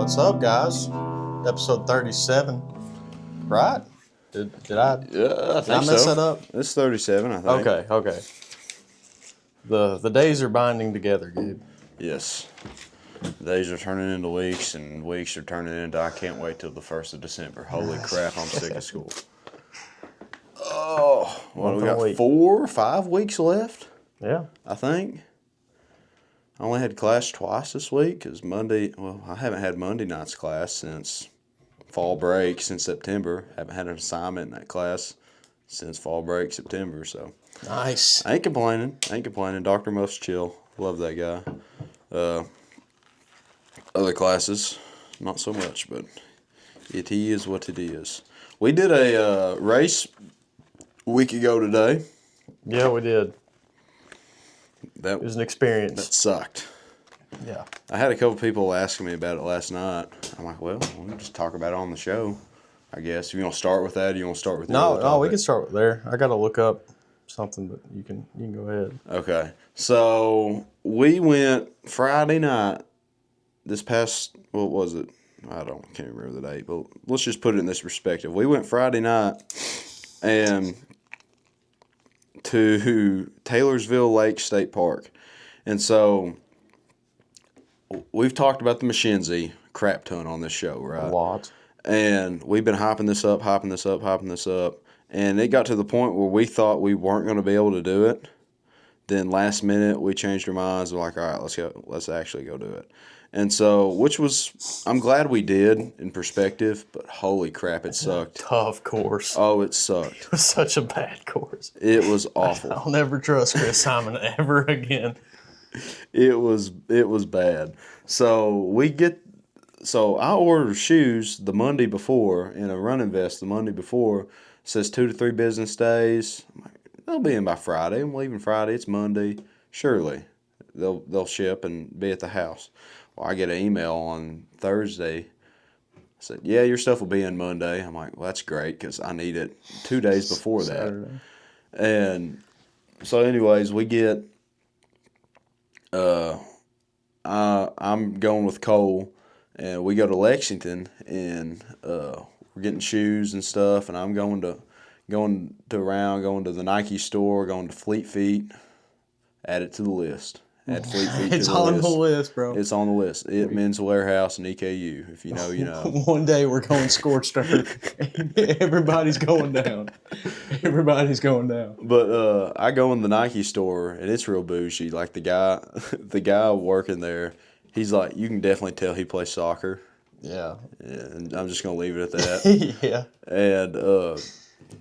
What's up, guys? Episode 37, right? Did I mess that up? It's 37, I think. Okay. The days are binding together, Gabe. Yes. Days are turning into weeks, and weeks are turning into I can't wait till the 1st of December. Holy crap, I'm sick of school. Oh, well, we got 4 or 5 weeks left? Yeah. I think. I only had class twice this week because I haven't had Monday night's class since fall break, since September. Haven't had an assignment in that class since fall break, September, so. Nice. I ain't complaining. Dr. Muff's chill. Love that guy. Other classes, not so much, but it is what it is. We did a race a week ago today. Yeah, we did. It was an experience. That sucked. Yeah. I had a couple people asking me about it last night. I'm like, well, we'll just talk about it on the show, I guess. If you want to start with that, or you want to start with No, we can start with there. I got to look up something, but you can go ahead. Okay. So we went Friday night. This past, what was it? Can't remember the date, but let's just put it in this perspective. We went Friday night and to Taylorsville Lake State Park. And so we've talked about the Mshenzi crap ton on this show, right? A lot. And we've been hyping this up. And it got to the point where we thought we weren't going to be able to do it. Then last minute, we changed our minds. We're like, all right, let's actually go do it. And so, I'm glad we did in perspective, but holy crap, it sucked. Tough course. Oh, it sucked. It was such a bad course. It was awful. I'll never trust Chris Simon ever again. It was bad. So I ordered shoes the Monday before and a running vest the Monday before. It says 2 to 3 business days. I'm like, they'll be in by Friday. I'm leaving Friday. It's Monday. Surely they'll ship and be at the house. Well, I get an email on Thursday. I said, yeah, your stuff will be in Monday. I'm like, well, that's great because I need it 2 days before Saturday. that. And so anyways, we get I'm going with Cole, and we go to Lexington, and we're getting shoes and stuff, and I'm going to the Nike store, going to Fleet Feet, add it to the list. Add Fleet Feet to the list. It's on the list, bro. It's on the list. Men's Warehouse and EKU. If you know, you know. One day we're going scorched earth. Everybody's going down. But I go in the Nike store, and it's real bougie. Like the guy working there, he's like, you can definitely tell he plays soccer. Yeah. And I'm just gonna leave it at that. Yeah. And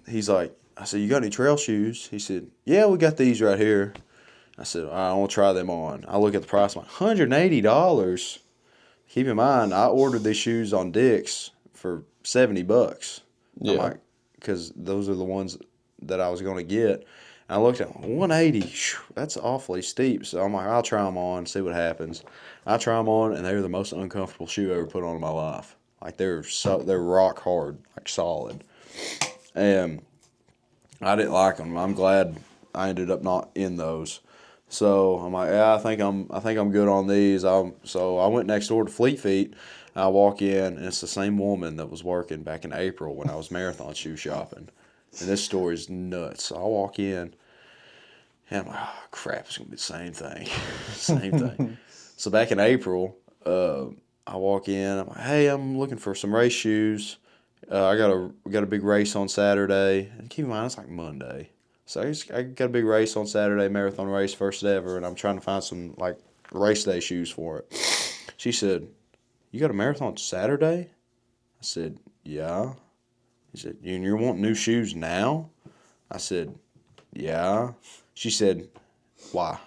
he's like, I said, you got any trail shoes? He said, yeah, we got these right here. I said, I want to try them on. I look at the price, I'm like, $180. Keep in mind, I ordered these shoes on Dick's for $70. Yeah. I'm like, because those are the ones that I was going to get. And I looked at them, 180, that's awfully steep. So I'm like, I'll try them on, see what happens. I try them on, and they're the most uncomfortable shoe I ever put on in my life. Like, they're rock hard, like solid. And I didn't like them. I'm glad I ended up not in those. So I'm like, yeah, I think I'm good on these. So I went next door to Fleet Feet. I walk in, and it's the same woman that was working back in April when I was marathon shoe shopping. And this store is nuts. So I walk in, and I'm like, oh, crap, it's going to be the same thing. Same thing. So back in April, I walk in. I'm like, hey, I'm looking for some race shoes. I got a big race on Saturday. And keep in mind, it's like Monday. So I got a big race on Saturday, marathon race, first ever, and I'm trying to find some, like, race day shoes for it. She said, you got a marathon Saturday? I said, yeah. He said, and you're wanting new shoes now? I said, yeah. She said, why?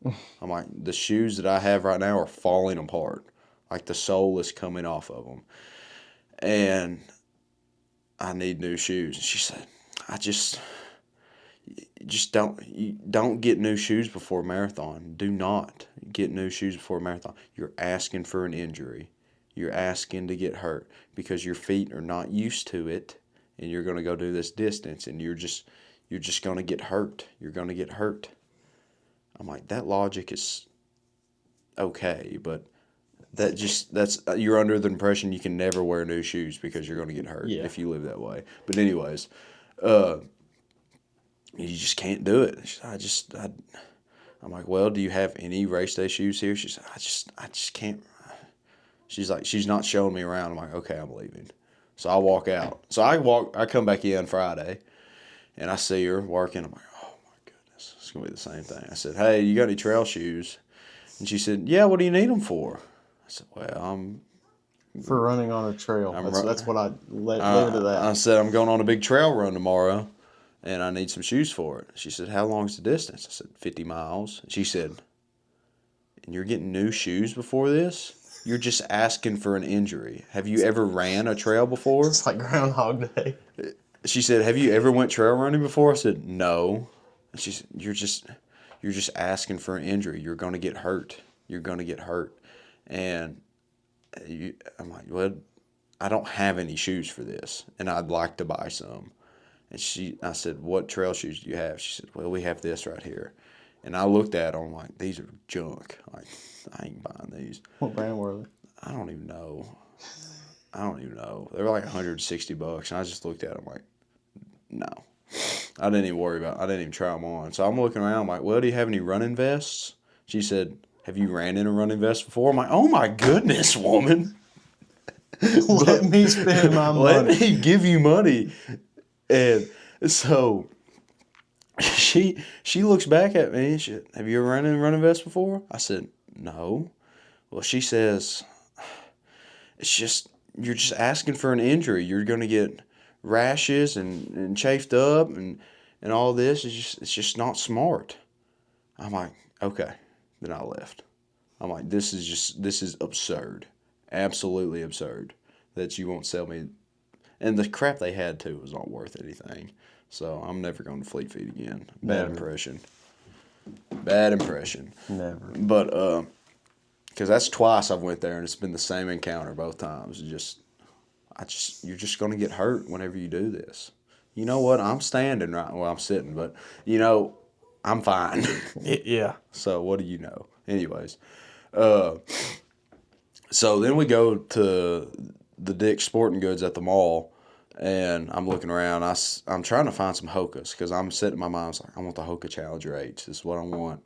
I'm like, the shoes that I have right now are falling apart. Like, the sole is coming off of them. And I need new shoes. And she said, don't get new shoes before a marathon. Do not get new shoes before a marathon. You're asking for an injury. You're asking to get hurt because your feet are not used to it, and you're going to go do this distance, and you're just going to get hurt. You're going to get hurt. I'm like, that logic is okay, but you're under the impression you can never wear new shoes because you're going to get hurt if you live that way. But anyways, you just can't do it. I'm like, well, do you have any race day shoes here? She said, I just can't. She's like, she's not showing me around. I'm like, okay, I'm leaving. So I walk out. So I come back in Friday, and I see her working. I'm like, oh my goodness, it's gonna be the same thing. I said, hey, you got any trail shoes? And she said, yeah. What do you need them for? I said, well, for running on a trail. That's what I leave it at that. I said, I'm going on a big trail run tomorrow, and I need some shoes for it. She said, how long's the distance? I said, 50 miles. She said, and you're getting new shoes before this? You're just asking for an injury. Have you ever ran a trail before? It's like Groundhog Day. She said, have you ever went trail running before? I said, no. And she said, you're just asking for an injury. You're going to get hurt. You're going to get hurt. And I'm like, well, I don't have any shoes for this, and I'd like to buy some. And I said, what trail shoes do you have? She said, well, we have this right here. And I looked at them like, these are junk. Like, I ain't buying these. What brand were they? I don't even know. They were like $160, and I just looked at them like, no. I didn't even try them on. So I'm looking around, I'm like, well, do you have any running vests? She said, have you ran in a running vest before? I'm like, oh my goodness, woman. Let me spend my money. Let me give you money. And so she looks back at me and she said, have you ever run in a running vest before? I said, no. Well, she says, you're just asking for an injury. You're going to get rashes and chafed up and all this. It's just not smart. I'm like, okay. Then I left. I'm like, this is absurd. Absolutely absurd that you won't sell me. And the crap they had too was not worth anything. So I'm never going to Fleet Feet again. Bad impression. Never. But because that's twice I've went there and it's been the same encounter both times. You're just going to get hurt whenever you do this. You know what? I'm standing right. Well, I'm sitting, but I'm fine. Yeah. So what do you know? Anyways, so then we go to the Dick's Sporting Goods at the mall, and I'm looking around. I'm trying to find some Hokas because I'm sitting in my mind. I was like, I want the Hoka Challenger H. This is what I want.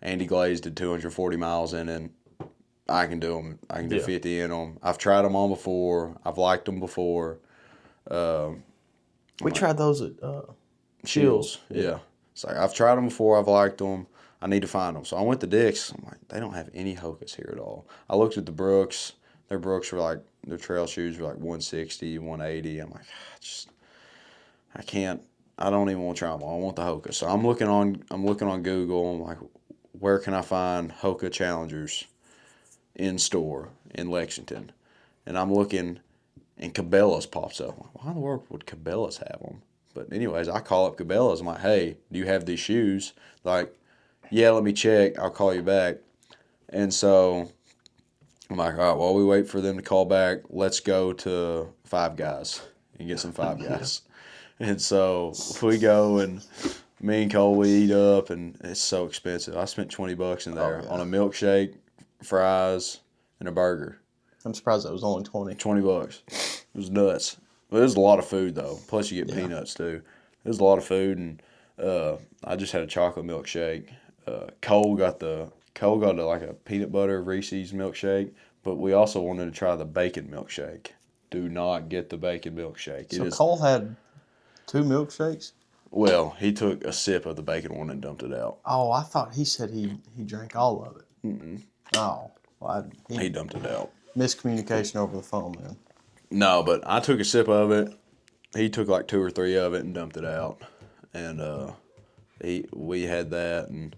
Andy Glaze did 240 miles in it. I can do them. I can do 50 in them. I've tried them on before. I've liked them before. We tried those at Shields. Yeah. It's like, I've tried them before. I've liked them. I need to find them. So I went to Dick's. I'm like, they don't have any Hokas here at all. I looked at the Brooks. Their Brooks were like, their trail shoes were like 160, 180. I'm like, I can't. I don't even want to try them all. I want the Hoka. So I'm looking on Google. I'm like, where can I find Hoka Challengers in store in Lexington? And I'm looking, and Cabela's pops up. I'm like, why in the world would Cabela's have them? But anyways, I call up Cabela's. I'm like, hey, do you have these shoes? Like, yeah, let me check. I'll call you back. And so I'm like, all right, while we wait for them to call back, let's go to Five Guys and get some Five Guys. And so we go, and me and Cole, we eat up, and it's so expensive. I spent $20 in there on a milkshake, fries, and a burger. I'm surprised that was only 20. $20. It was nuts. Well, it was a lot of food, though. Plus, you get peanuts, too. It was a lot of food, and I just had a chocolate milkshake. Cole got like a peanut butter Reese's milkshake, but we also wanted to try the bacon milkshake. Do not get the bacon milkshake. So Cole had 2 milkshakes? Well, he took a sip of the bacon one and dumped it out. Oh, I thought he said he drank all of it. Mm-mm. Oh. Well, he dumped it out. Miscommunication over the phone, man. No, but I took a sip of it. He took like 2 or 3 of it and dumped it out. And we had that, and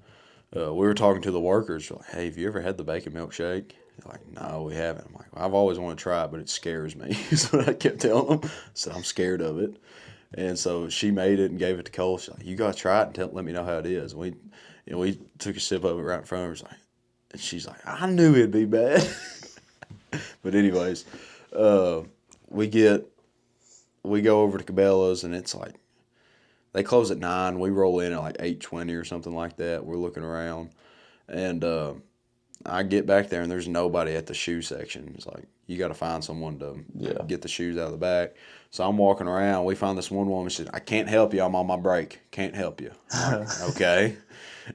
we were talking to the workers. We're like, hey, have you ever had the bacon milkshake? They're like, no, we haven't. I'm like, well, I've always wanted to try it, but it scares me. That's what I kept telling them. So I'm scared of it. And so she made it and gave it to Cole. She's like, you got to try it and let me know how it is. We took a sip of it right in front of her. And she's like, I knew it'd be bad. But anyways, we go over to Cabela's, and it's like, they close at 9. We roll in at like 8:20 or something like that. We're looking around, and I get back there and there's nobody at the shoe section. It's like, you got to find someone to get the shoes out of the back. So I'm walking around. We find this one woman. She said, I can't help you. I'm on my break. Can't help you. I'm like, okay.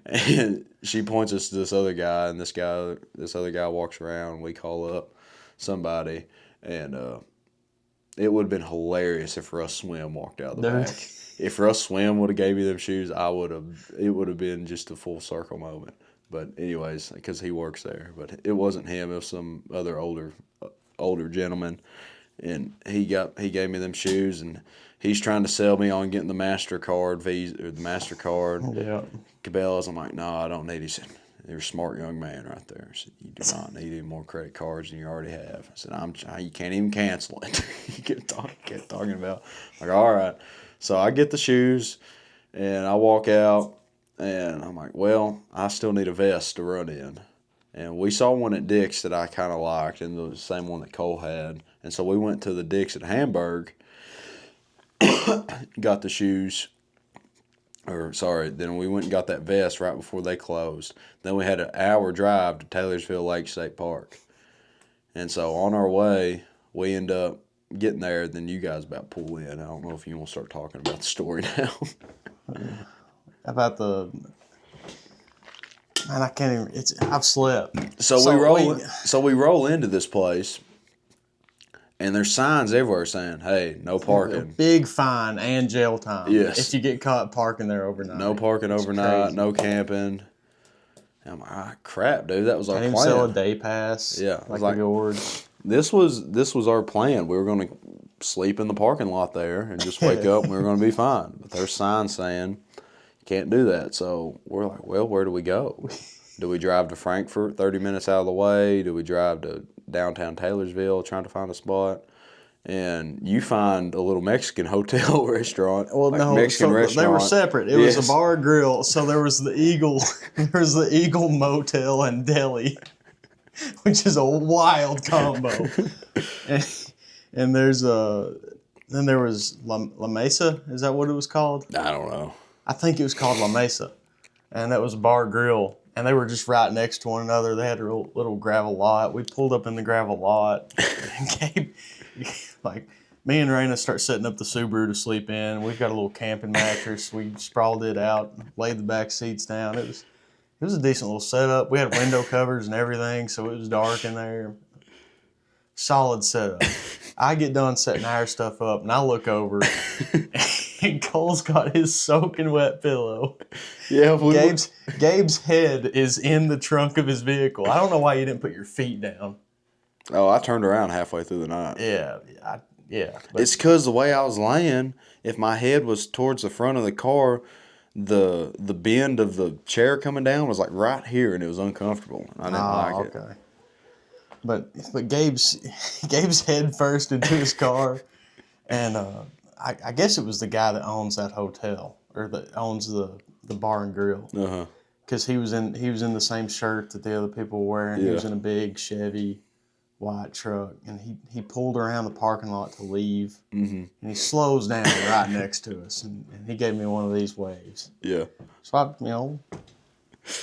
And she points us to this other guy, and this other guy walks around. We call up somebody, and it would have been hilarious if Russ Swim walked out the back. If Russ Swim would have gave me them shoes, it would have been just a full circle moment. But anyways, because he works there. But it wasn't him. It was some other older gentleman. And he gave me them shoes, and he's trying to sell me on getting the MasterCard Visa or the MasterCard. Yeah. Cabela's. I'm like, no, I don't need. He said, you're a smart young man right there. I said, you do not need any more credit cards than you already have. I said, you can't even cancel it. He kept talking about. I'm like, all right. So I get the shoes, and I walk out, and I'm like, well, I still need a vest to run in. And we saw one at Dick's that I kind of liked, and the same one that Cole had. And so we went to the Dick's at Hamburg, got the shoes. Then we went and got that vest right before they closed. Then we had an hour drive to Taylorsville Lake State Park. And so on our way, we end up getting there. Then you guys about pull in. I don't know if you want to start talking about the story now. About the... Man, I can't even... I've slept. So we roll into this place. And there's signs everywhere saying, hey, no parking. Big fine and jail time. Yes. If you get caught parking there overnight. No parking overnight, crazy. No camping. And I'm like, crap, dude, that was our plan. Can't even sell a day pass. Yeah. Like yours. This was our plan. We were going to sleep in the parking lot there and just wake up and we were going to be fine. But there's signs saying you can't do that. So we're like, well, where do we go? Do we drive to Frankfort 30 minutes out of the way? Do we drive to downtown Taylorsville trying to find a spot? And you find a little Mexican hotel restaurant. Well, no, Mexican restaurant. They were separate. It was a bar grill. So there was the Eagle Motel and Deli, which is a wild combo. and then there was La Mesa. Is that what it was called? I don't know. I think it was called La Mesa, and that was a bar grill. And they were just right next to one another. They had a little gravel lot. We pulled up in the gravel lot. And Gabe, me and Raina start setting up the Subaru to sleep in. We've got a little camping mattress. We sprawled it out, laid the back seats down. It was a decent little setup. We had window covers and everything, so it was dark in there. Solid setup. I get done setting our stuff up, and I look over, and Cole's got his soaking wet pillow. Yeah, Gabe's head is in the trunk of his vehicle. I don't know why you didn't put your feet down. Oh, I turned around halfway through the night. Yeah. It's because the way I was laying, if my head was towards the front of the car, the bend of the chair coming down was like right here, and it was uncomfortable. I didn't like it. Okay. But Gabe's head first into his car, and I guess it was the guy that owns that hotel or that owns the bar and grill. Because he was in the same shirt that the other people were wearing. Yeah. He was in a big Chevy white truck, and he pulled around the parking lot to leave, and he slows down right next to us, and he gave me one of these waves. Yeah. So I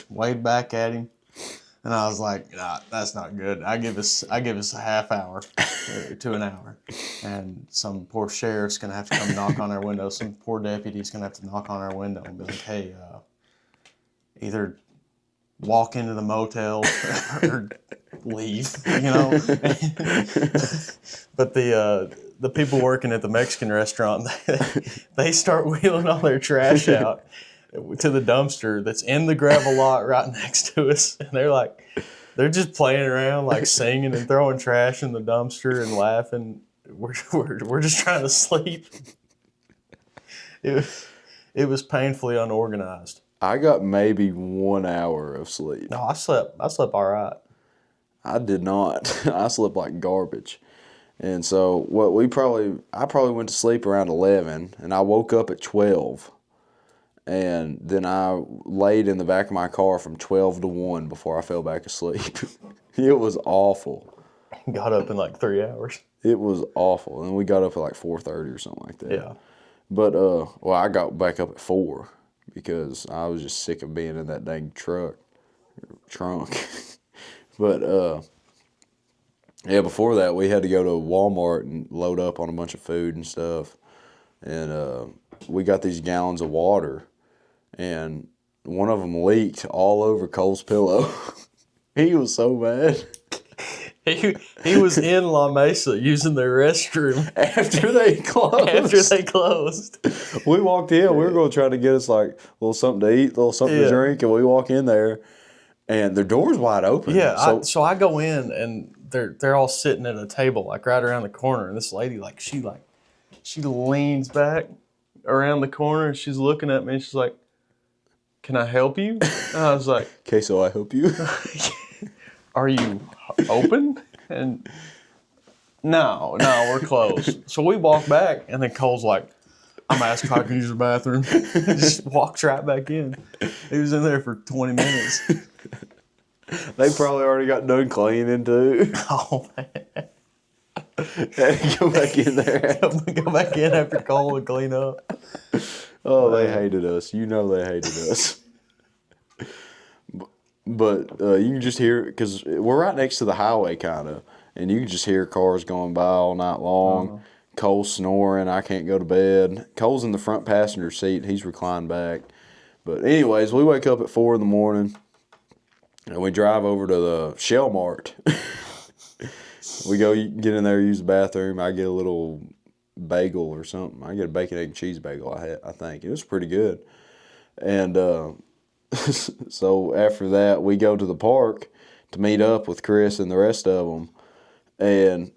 waved back at him. And I was like, nah, that's not good. I give us a half hour to an hour. And some poor sheriff's going to have to come knock on our window. Some poor deputy's going to have to knock on our window and be like, hey, either walk into the motel or leave, But the people working at the Mexican restaurant, they start wheeling all their trash out to the dumpster that's in the gravel lot right next to us, and they're just playing around, like singing and throwing trash in the dumpster and laughing. We're just trying to sleep. It was painfully unorganized. I got maybe 1 hour of sleep. No, I slept all right. I did not. I slept like garbage. And so I probably went to sleep around 11, and I woke up at 12. And then I laid in the back of my car from 12 to 1 before I fell back asleep. It was awful. Got up in like 3 hours. It was awful. And we got up at like 4:30 or something like that. Yeah. But, I got back up at 4 because I was just sick of being in that dang trunk. But yeah, before that we had to go to Walmart and load up on a bunch of food and stuff, and we got these gallons of water, and one of them leaked all over Cole's pillow. He was so mad. He was in La Mesa using their restroom After they closed. We walked in. We were going to try to get us like a little something to eat, a little something to drink, and we walk in there, and their door's wide open. Yeah, so I go in, and they're all sitting at a table like right around the corner, and this lady she leans back around the corner, and she's looking at me, and she's like, "Can I help you?" And I was like, "Okay, so I help you." Are you open? And no, we're closed. So we walk back, and then Cole's like, I'm asking if I can use the bathroom. Just walks right back in. He was in there for 20 minutes. They probably already got done cleaning too. Oh, man. Go back in there. Go back in after Cole and clean up. Oh, they hated us. You know they hated us. But you can just hear, because we're right next to the highway, kind of, and you can just hear cars going by all night long. Uh-huh. Cole snoring. I can't go to bed. Cole's in the front passenger seat. He's reclined back. But anyways, we wake up at 4 a.m, and we drive over to the Shell Mart. We go get in there, use the bathroom. I get a little bagel or something. I get a bacon, egg, and cheese bagel, I think. It was pretty good. And so after that, we go to the park to meet up with Chris and the rest of them, and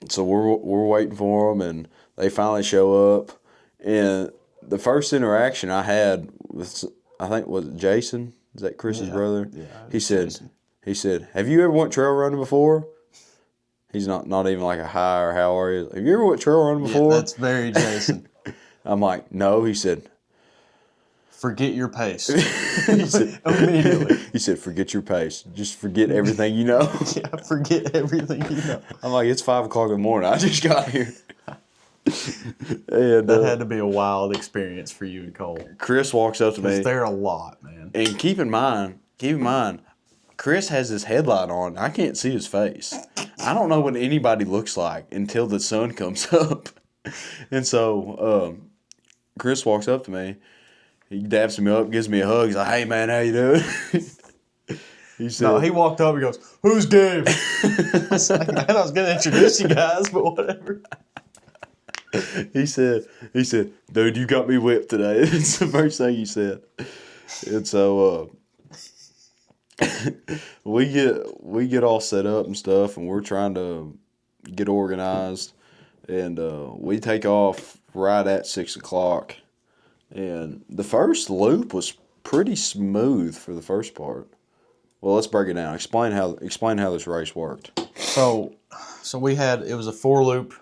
so we're waiting for them, and they finally show up. And the first interaction I had with, I think, was it Jason? Is that Chris's brother? Yeah. He said, "Have you ever went trail running before?" He's not even like a hi or how are you. "Have you ever went trail running before?" Yeah, that's very Jason. I'm like, "No." He said, "Forget your pace." He said, immediately. He said, "Forget your pace. Just forget everything you know." Yeah, forget everything you know. I'm like, "It's 5 o'clock in the morning. I just got here." And that had to be a wild experience for you and Cole. Chris walks up to me. They're a lot, man. And keep in mind, Chris has his headlight on. I can't see his face. I don't know what anybody looks like until the sun comes up. And so Chris walks up to me. He daps me up, gives me a hug. He's like, "Hey, man, how you doing?" He said, "No," he walked up and goes, "Who's Gabe?" I was like, "Man, I was going to introduce you guys, but whatever." He said, "Dude, you got me whipped today." That's the first thing he said. And so we get all set up and stuff, and we're trying to get organized, and we take off right at 6 o'clock. And the first loop was pretty smooth for the first part. Well, let's break it down. Explain how this race worked. So we had, it was a 4-loop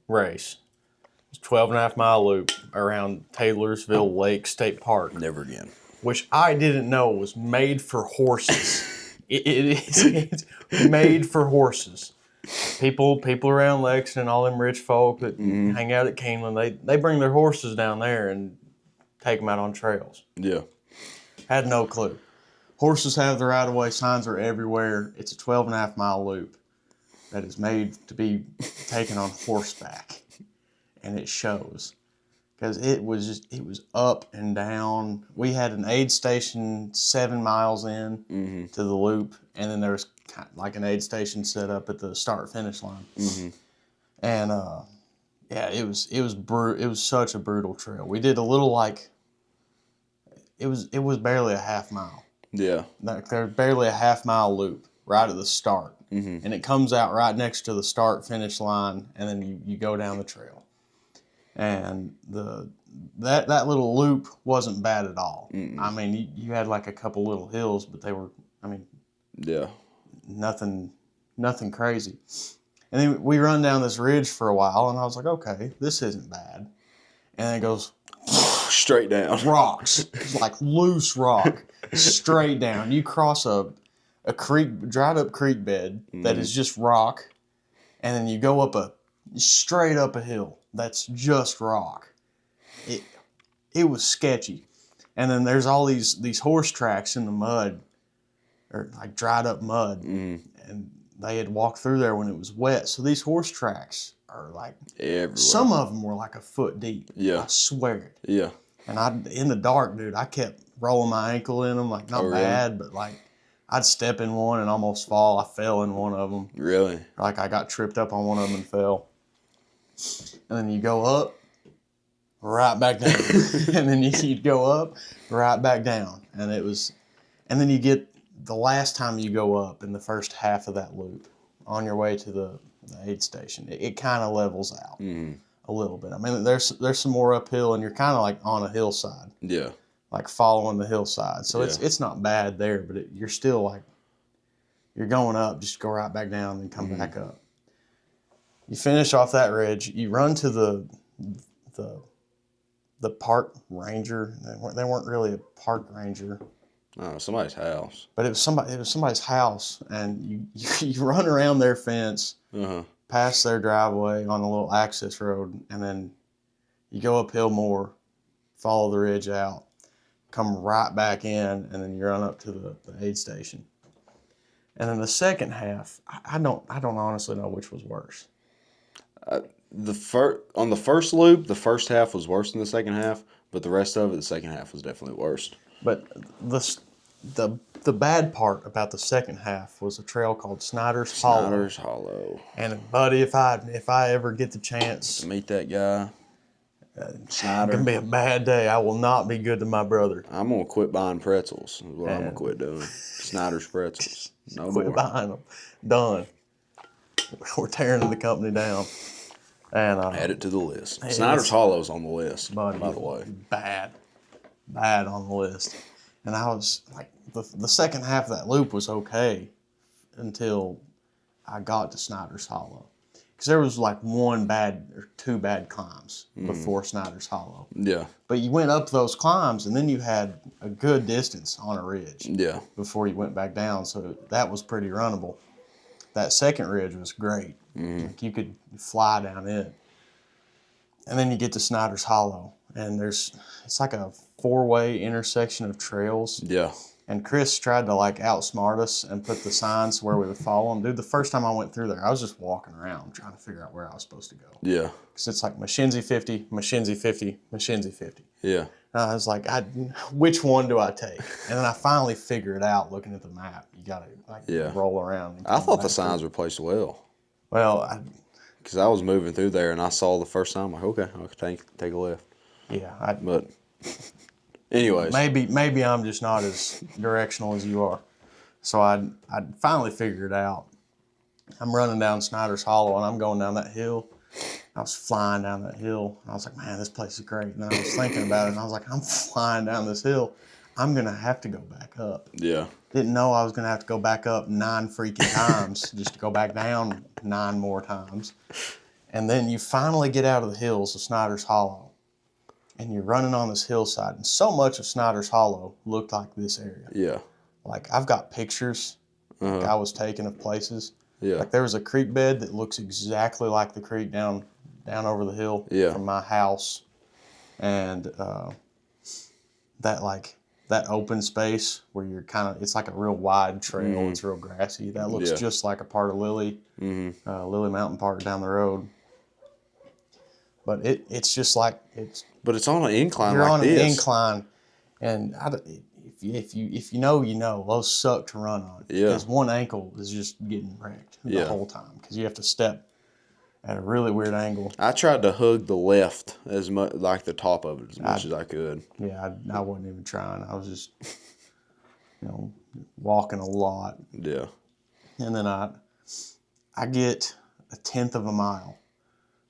race. It was 12.5-mile loop around Taylorsville Lake State Park. Never again. Which I didn't know was made for horses. It's made for horses. People around Lexington, all them rich folk that hang out at Keeneland, they bring their horses down there and take them out on trails. Yeah. Had no clue. Horses have the right-of-way. Signs are everywhere. It's a 12.5-mile loop that is made to be taken on horseback. And it shows. Because it was up and down. We had an aid station 7 miles in to the loop. And then there was kind of like an aid station set up at the start-finish line. And, yeah, it was such a brutal trail. We did a little it was barely a half mile. Yeah. There's barely a half-mile loop right at the start. And it comes out right next to the start-finish line, and then you go down the trail. And that little loop wasn't bad at all. I mean, you had like a couple little hills, but they were, yeah, nothing crazy. And then we run down this ridge for a while, and I was like, okay, this isn't bad. And then it goes straight down. Rocks. It's like loose rock. Straight down. You cross a creek, dried up creek bed that is just rock, and then you go straight up a hill that's just rock. It was sketchy. And then there's all these horse tracks in the mud or like dried up mud, and they had walked through there when it was wet. So these horse tracks are like Everywhere. some of them were like a foot deep. Yeah. I swear it. Yeah. And in the dark, dude, I kept rolling my ankle in them, like not really? bad, but like I'd step in one and almost fall. I fell in one of them. Really? Like I got tripped up on one of them and fell. And then you go up, right back down. And then you'd go up, right back down. And then you get the last time you go up in the first half of that loop on your way to the aid station. It kind of levels out a little bit. I mean, there's some more uphill, and you're kind of like on a hillside. Yeah. Like following the hillside. So Yeah. it's not bad there, but you're still like, you're going up, just go right back down and come back up. You finish off that ridge, you run to the park ranger. They weren't really a park ranger. Oh, somebody's house. But it was somebody's house, and you run around their fence, past their driveway on a little access road, and then you go uphill more, follow the ridge out, come right back in, and then you run up to the aid station. And then the second half, I don't honestly know which was worse. On the first loop, the first half was worse than the second half, but the rest of it, the second half was definitely worse. But the bad part about the second half was a trail called Snyder's Hollow. Snyder's Hollow. And buddy, if I ever get the chance To meet that guy, Snyder. It's gonna be a bad day. I will not be good to my brother. I'm gonna quit buying pretzels. Is what I'm gonna quit doing. Snyder's pretzels. No Quit more. buying them. Done. We're tearing the company down. And Add it to the list. Snyder's Hollow's on the list, buddy, by the way. bad on the list. And I was like, the second half of that loop was okay until I got to Snyder's Hollow. Because there was like one bad or two bad climbs before Snyder's Hollow. Yeah. But you went up those climbs, and then you had a good distance on a ridge Yeah. before you went back down. So that was pretty runnable. That second ridge was great. Like you could fly down it. And then you get to Snyder's Hollow, and it's like a 4-way intersection of trails. Yeah. And Chris tried to like outsmart us and put the signs where we would follow them. Dude, the first time I went through there, I was just walking around trying to figure out where I was supposed to go. Yeah. Because it's like Mshenzi 50, Mshenzi 50, Mshenzi 50. Yeah. And I was like, which one do I take? And then I finally figured it out looking at the map. You got to roll around. And I thought the back signs were placed well. Well, Because I was moving through there and I saw the first time, like, okay, I could take a left. yeah. But, anyways. Maybe I'm just not as directional as you are. So I finally figured it out. I'm running down Snyder's Hollow, and I'm going down that hill. I was flying down that hill. And I was like, man, this place is great. And then I was thinking about it, and I was like, I'm flying down this hill. I'm going to have to go back up. Yeah. Didn't know I was going to have to go back up 9 freaking times just to go back down 9 more times. And then you finally get out of the hills of Snyder's Hollow, and you're running on this hillside. And so much of Snyder's Hollow looked like this area. Yeah. Like, I've got pictures like I was taking of places. Yeah. Like, there was a creek bed that looks exactly like the creek down over the hill from my house. And that open space where you're it's like a real wide trail. It's real grassy. That looks just like a part of Lily Mountain Park down the road. But it's just like But it's on an incline you're like on this. an incline, and if you know, those suck to run on. Yeah. Because one ankle is just getting wrecked the whole time because you have to step at a really weird angle. I tried to hug the left as much, like the top of it, as much as I could. Yeah, I wasn't even trying. I was just, walking a lot. Yeah. And then I get 1/10 of a mile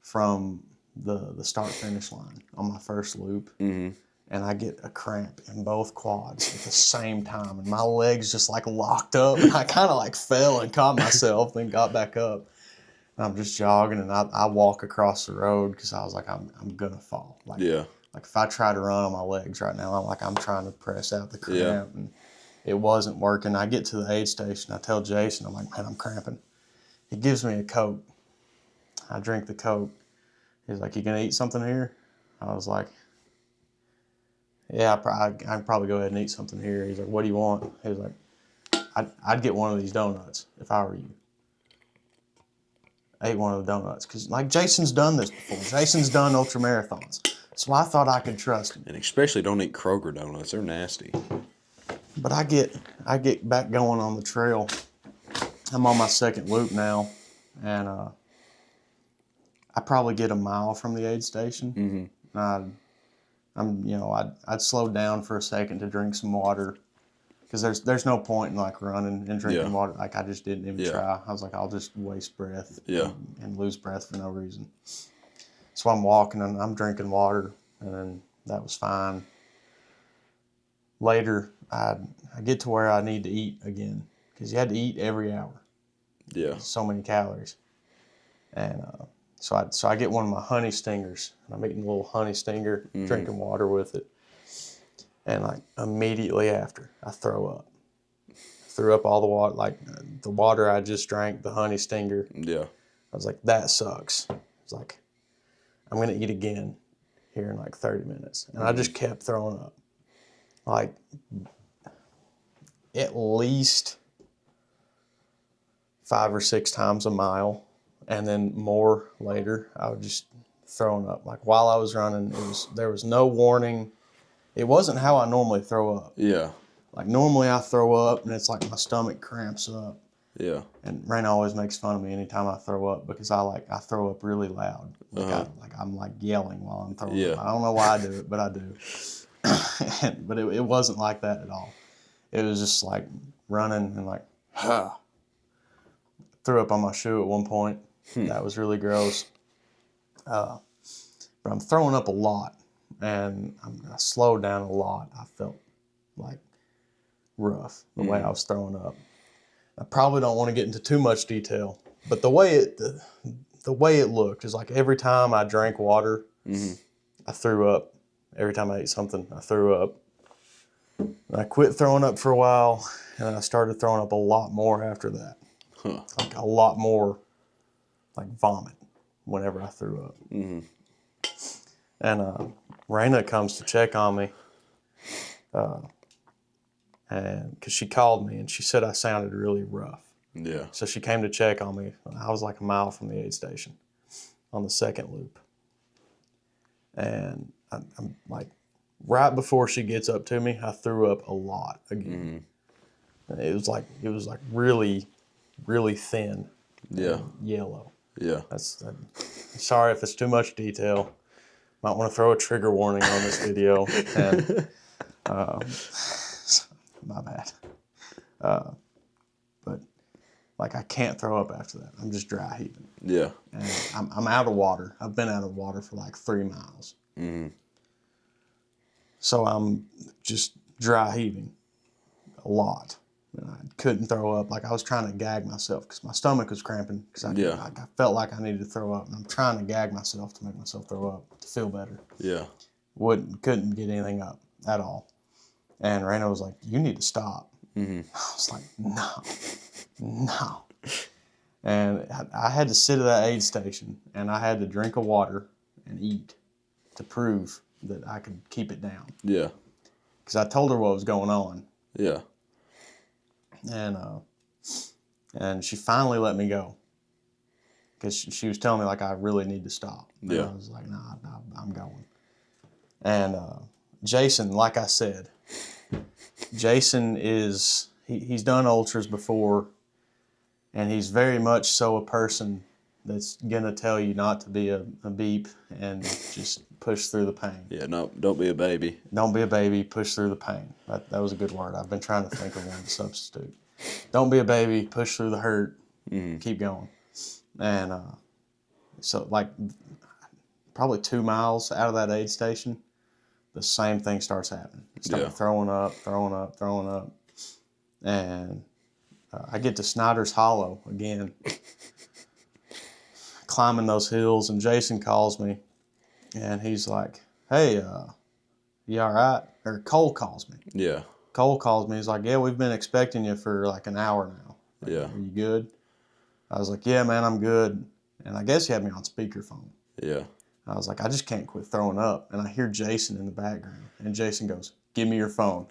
from the start-finish line on my first loop. Mm-hmm. And I get a cramp in both quads at the same time. And my legs just like locked up. And I kind of like fell and caught myself, then got back up. And I'm just jogging, and I walk across the road because I was like, I'm going to fall. Like if I try to run on my legs right now, I'm trying to press out the cramp. And it wasn't working. I get to the aid station. I tell Jason, I'm like, man, I'm cramping. He gives me a Coke. I drink the Coke. He's like, you going to eat something here? I was like, yeah, I can probably go ahead and eat something here. He's like, what do you want? He was like, I'd get one of these donuts if I were you. I ate one of the donuts because, like, Jason's done this before. Jason's done ultra marathons, so I thought I could trust him. And especially don't eat Kroger donuts; they're nasty. But I get back going on the trail. I'm on my second loop now, and I probably get a mile from the aid station. I'd slow down for a second to drink some water. Because there's no point in like running and drinking water. Like I just didn't even try. I was like, I'll just waste breath and lose breath for no reason. So I'm walking and I'm drinking water, and then that was fine. Later, I get to where I need to eat again because you had to eat every hour. Yeah. So many calories, and so I get one of my honey stingers, and I'm eating a little honey stinger, drinking water with it. And like immediately after, I throw up. Threw up all the water, like the water I just drank, the honey stinger. Yeah. I was like, that sucks. It's like, I'm gonna eat again here in like 30 minutes, and I just kept throwing up, like at least 5 or 6 times a mile, and then more later. I was just throwing up. Like while I was running, there was no warning. It wasn't how I normally throw up. Yeah. Like normally I throw up and it's like my stomach cramps up. Yeah. And Raina always makes fun of me anytime I throw up because I throw up really loud. Like I'm like yelling while I'm throwing up. I don't know why I do it, but I do. But it wasn't like that at all. It was just like running and like, threw up on my shoe at one point. That was really gross. But I'm throwing up a lot. And I slowed down a lot. I felt like rough the way I was throwing up. I probably don't want to get into too much detail, but the way it looked is like every time I drank water, I threw up. Every time I ate something, I threw up. And I quit throwing up for a while, and I started throwing up a lot more after that. Like a lot more, like vomit, whenever I threw up. And Raina comes to check on me, and because she called me and she said I sounded really rough. Yeah. So she came to check on me. I was like a mile from the aid station on the second loop, and I'm like, right before she gets up to me, I threw up a lot again. It was like really, really thin. Yeah. Yellow. Yeah. Sorry if it's too much detail. Might want to throw a trigger warning on this video. And my bad. But like I can't throw up after that. I'm just dry heaving. Yeah. And I'm out of water. I've been out of water for like 3 miles. So I'm just dry heaving a lot. And I couldn't throw up. Like I was trying to gag myself because my stomach was cramping because I felt like I needed to throw up. And I'm trying to gag myself to make myself throw up to feel better. Yeah. Couldn't get anything up at all. And Raina was like, you need to stop. I was like, no. And I had to sit at that aid station and I had to drink a water and eat to prove that I could keep it down. Yeah. Because I told her what was going on. Yeah. And she finally let me go. Because she was telling me, like, I really need to stop. And I was like, nah, I'm going. And Jason, like I said, Jason is, he's done ultras before, and he's very much so a person that's going to tell you not to be a beep and just push through the pain. Yeah, no, don't be a baby. Don't be a baby, push through the pain. That was a good word. I've been trying to think of one to substitute. Don't be a baby, push through the hurt, keep going. And so, like, probably 2 miles out of that aid station, the same thing starts happening. I start throwing up. And I get to Snyder's Hollow again, climbing those hills, and Jason calls me, and he's like, hey, you all right? Or Cole calls me. Yeah. Cole calls me. He's like, yeah, we've been expecting you for like an hour now. Like, Yeah. Are you good? I was like, yeah, man, I'm good. And I guess he had me on speakerphone. Yeah. I was like, I just can't quit throwing up. And I hear Jason in the background. And Jason goes, give me your phone.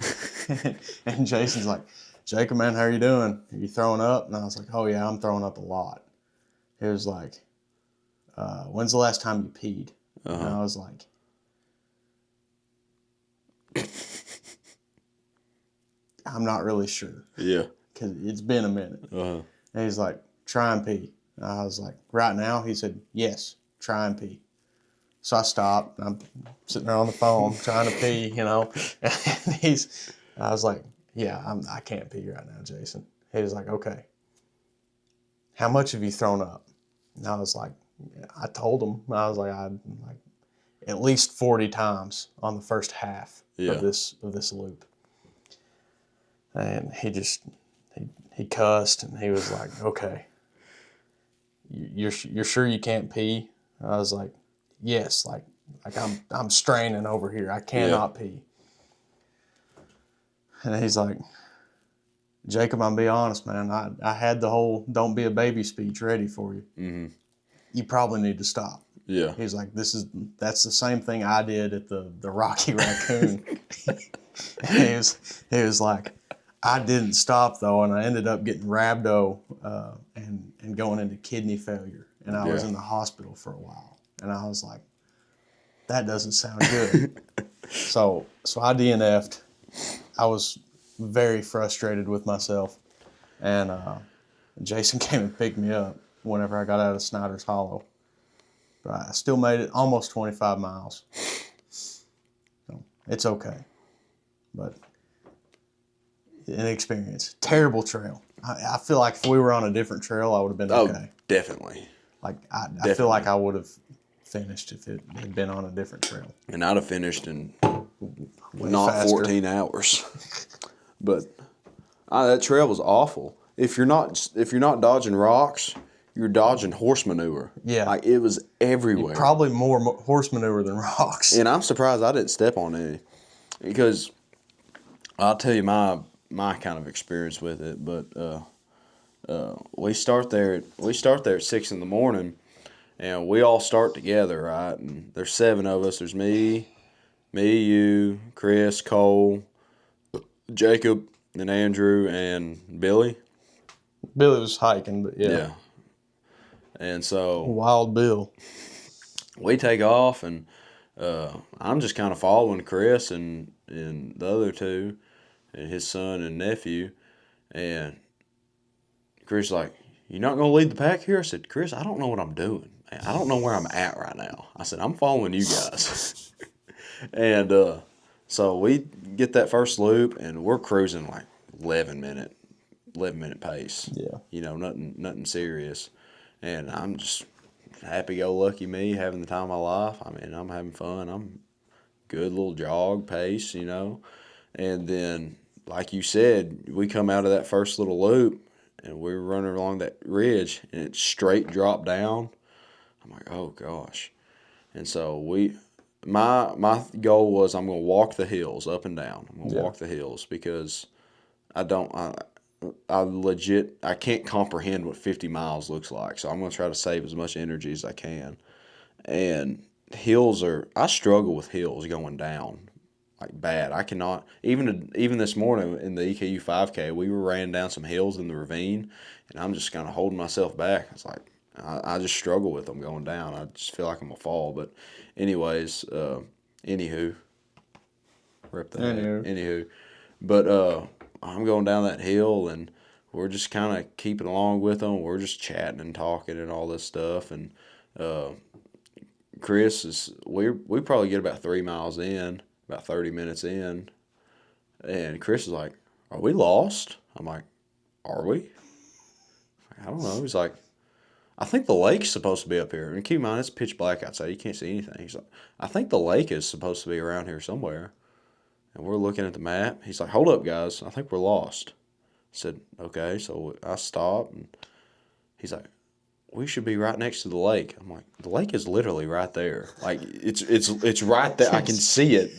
And Jason's like, Jacob, man, how are you doing? Are you throwing up? And I was like, oh, yeah, I'm throwing up a lot. He was like, when's the last time you peed? And I was like, I'm not really sure. Yeah. Because it's been a minute. And he's like, try and pee. And I was like, right now? He said, yes, try and pee. So I stopped. And I'm sitting there on the phone trying to pee, you know. And I was like, yeah, I can't pee right now, Jason. He was like, okay. How much have you thrown up? And I was like, I told him. I was like, at least 40 times on the first half of this loop. And he cussed, and he was like, okay, you're sure you can't pee? I was like, yes, like I'm straining over here. I cannot pee. And he's like, Jacob, I'm be honest, man. I had the whole "don't be a baby" speech ready for you. Mm-hmm. You probably need to stop. Yeah. He's like, that's the same thing I did at the Rocky Raccoon. And he was like, I didn't stop though, and I ended up getting rhabdo and going into kidney failure, and I was in the hospital for a while. And I was like, that doesn't sound good. so I DNF'd. I was very frustrated with myself, and Jason came and picked me up whenever I got out of Snyder's Hollow. But I still made it almost 25 miles. So it's okay. But an experience. Terrible trail. I feel like if we were on a different trail, I would have been okay. Oh, definitely. Like I feel like I would have finished if it had been on a different trail. And I'd have finished in Way faster. 14 hours. But that trail was awful. If you're not dodging rocks, you're dodging horse manure. Yeah. Like it was everywhere. Probably more horse manure than rocks. And I'm surprised I didn't step on any. Because I'll tell you my kind of experience with it, but we start there at 6 a.m, and we all start together, right? And there's 7 of us. There's me, you, Chris, Cole, Jacob, and Andrew, and Billy. Billy was hiking, but yeah. And so Wild Bill. We take off, and I'm just kind of following Chris and the other two, and his son and nephew. And Chris is like, "You're not going to lead the pack here?" I said, "Chris, I don't know what I'm doing. I don't know where I'm at right now." I said, "I'm following you guys." And so we get that first loop, and we're cruising like 11-minute pace. Yeah. You know, nothing serious. And I'm just happy-go-lucky me, having the time of my life. I mean, I'm having fun. I'm good little jog pace, you know. And then, like you said, we come out of that first little loop, and we're running along that ridge, and it's straight drop down. I'm like, oh, gosh. And so my goal was I'm going to walk the hills up and down. I'm going to walk the hills because I can't comprehend what 50 miles looks like. So I'm going to try to save as much energy as I can. And I struggle with hills going down like bad. I cannot, even this morning in the EKU 5K, we ran down some hills in the ravine, and I'm just kind of holding myself back. It's like, I just struggle with them going down. I just feel like I'm going to fall. But anyways, anywho. Rip that. Anywho. But I'm going down that hill, and we're just kind of keeping along with them. We're just chatting and talking and all this stuff. And Chris we probably get about 3 miles in, about 30 minutes in. And Chris is like, "Are we lost?" I'm like, "Are we?" I don't know. He's like, "I think the lake's supposed to be up here." And keep in mind, it's pitch black outside. You can't see anything. He's like, "I think the lake is supposed to be around here somewhere." And we're looking at the map. He's like, "Hold up, guys. I think we're lost." I said, "Okay." So I stopped, and he's like, "We should be right next to the lake." I'm like, "The lake is literally right there. Like, it's right there. I can see it.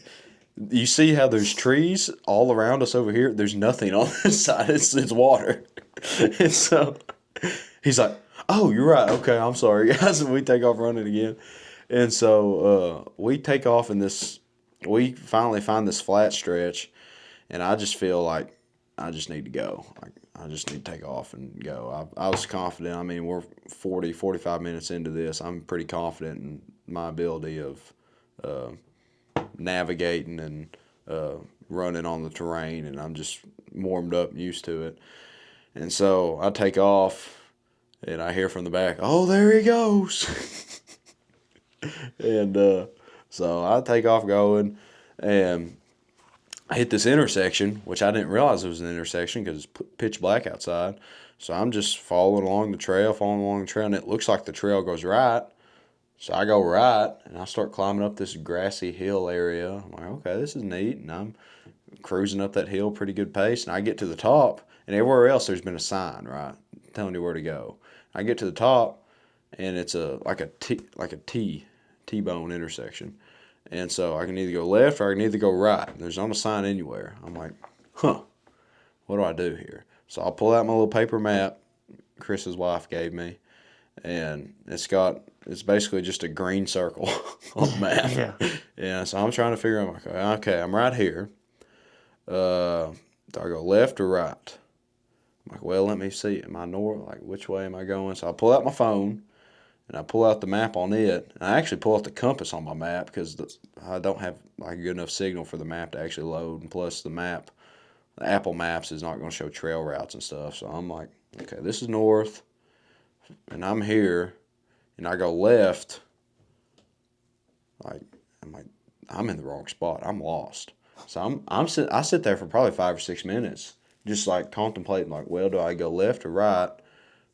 You see how there's trees all around us over here? There's nothing on this side. It's water." And so he's like, "Oh, you're right. Okay, I'm sorry, guys." And we take off running again. And so we take off in this. We finally find this flat stretch, and I just feel like I just need to go. I just need to take off and go. I was confident. I mean, we're 40, 45 minutes into this. I'm pretty confident in my ability of navigating and running on the terrain, and I'm just warmed up and used to it. And so I take off, and I hear from the back, "Oh, there he goes!" And so I take off going, and I hit this intersection, which I didn't realize it was an intersection because it's pitch black outside. So I'm just following along the trail, and it looks like the trail goes right. So I go right, and I start climbing up this grassy hill area. I'm like, okay, this is neat, and I'm cruising up that hill pretty good pace, and I get to the top, and everywhere else there's been a sign, right, telling you where to go. I get to the top, and it's like a T-bone intersection. And so I can either go left or I can either go right. There's not a sign anywhere. I'm like, what do I do here? So I'll pull out my little paper map Chris's wife gave me, and it's basically just a green circle on the map. Yeah, so I'm trying to figure out, okay, I'm right here. Do I go left or right? I'm like, well, let me see. Am I north? Like, which way am I going? So I pull out my phone, and I pull out the map on it. And I actually pull out the compass on my map because I don't have like a good enough signal for the map to actually load. And plus, the Apple Maps is not going to show trail routes and stuff. So I'm like, okay, this is north, and I'm here, and I go left. I'm in the wrong spot. I'm lost. So I sit there for probably 5 or 6 minutes, just like contemplating, like, well, do I go left or right?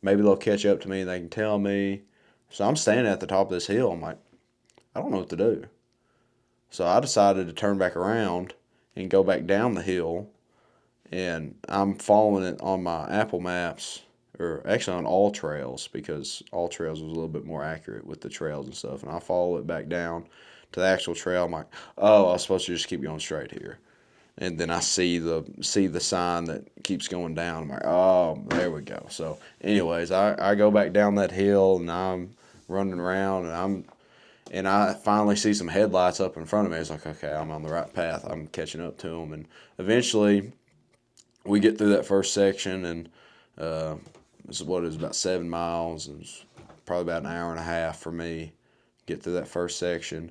Maybe they'll catch up to me and they can tell me. So I'm standing at the top of this hill. I'm like, I don't know what to do. So I decided to turn back around and go back down the hill. And I'm following it on my Apple Maps, or actually on All Trails, because All Trails was a little bit more accurate with the trails and stuff. And I follow it back down to the actual trail. I'm like, oh, I was supposed to just keep going straight here. And then I see the sign that keeps going down. I'm like, oh, there we go. So anyways, I go back down that hill, and I'm running around, and I finally see some headlights up in front of me. It's like, okay, I'm on the right path. I'm catching up to them. And eventually we get through that first section, and this is what it was, about 7 miles. And it's probably about an hour and a half for me to get through that first section.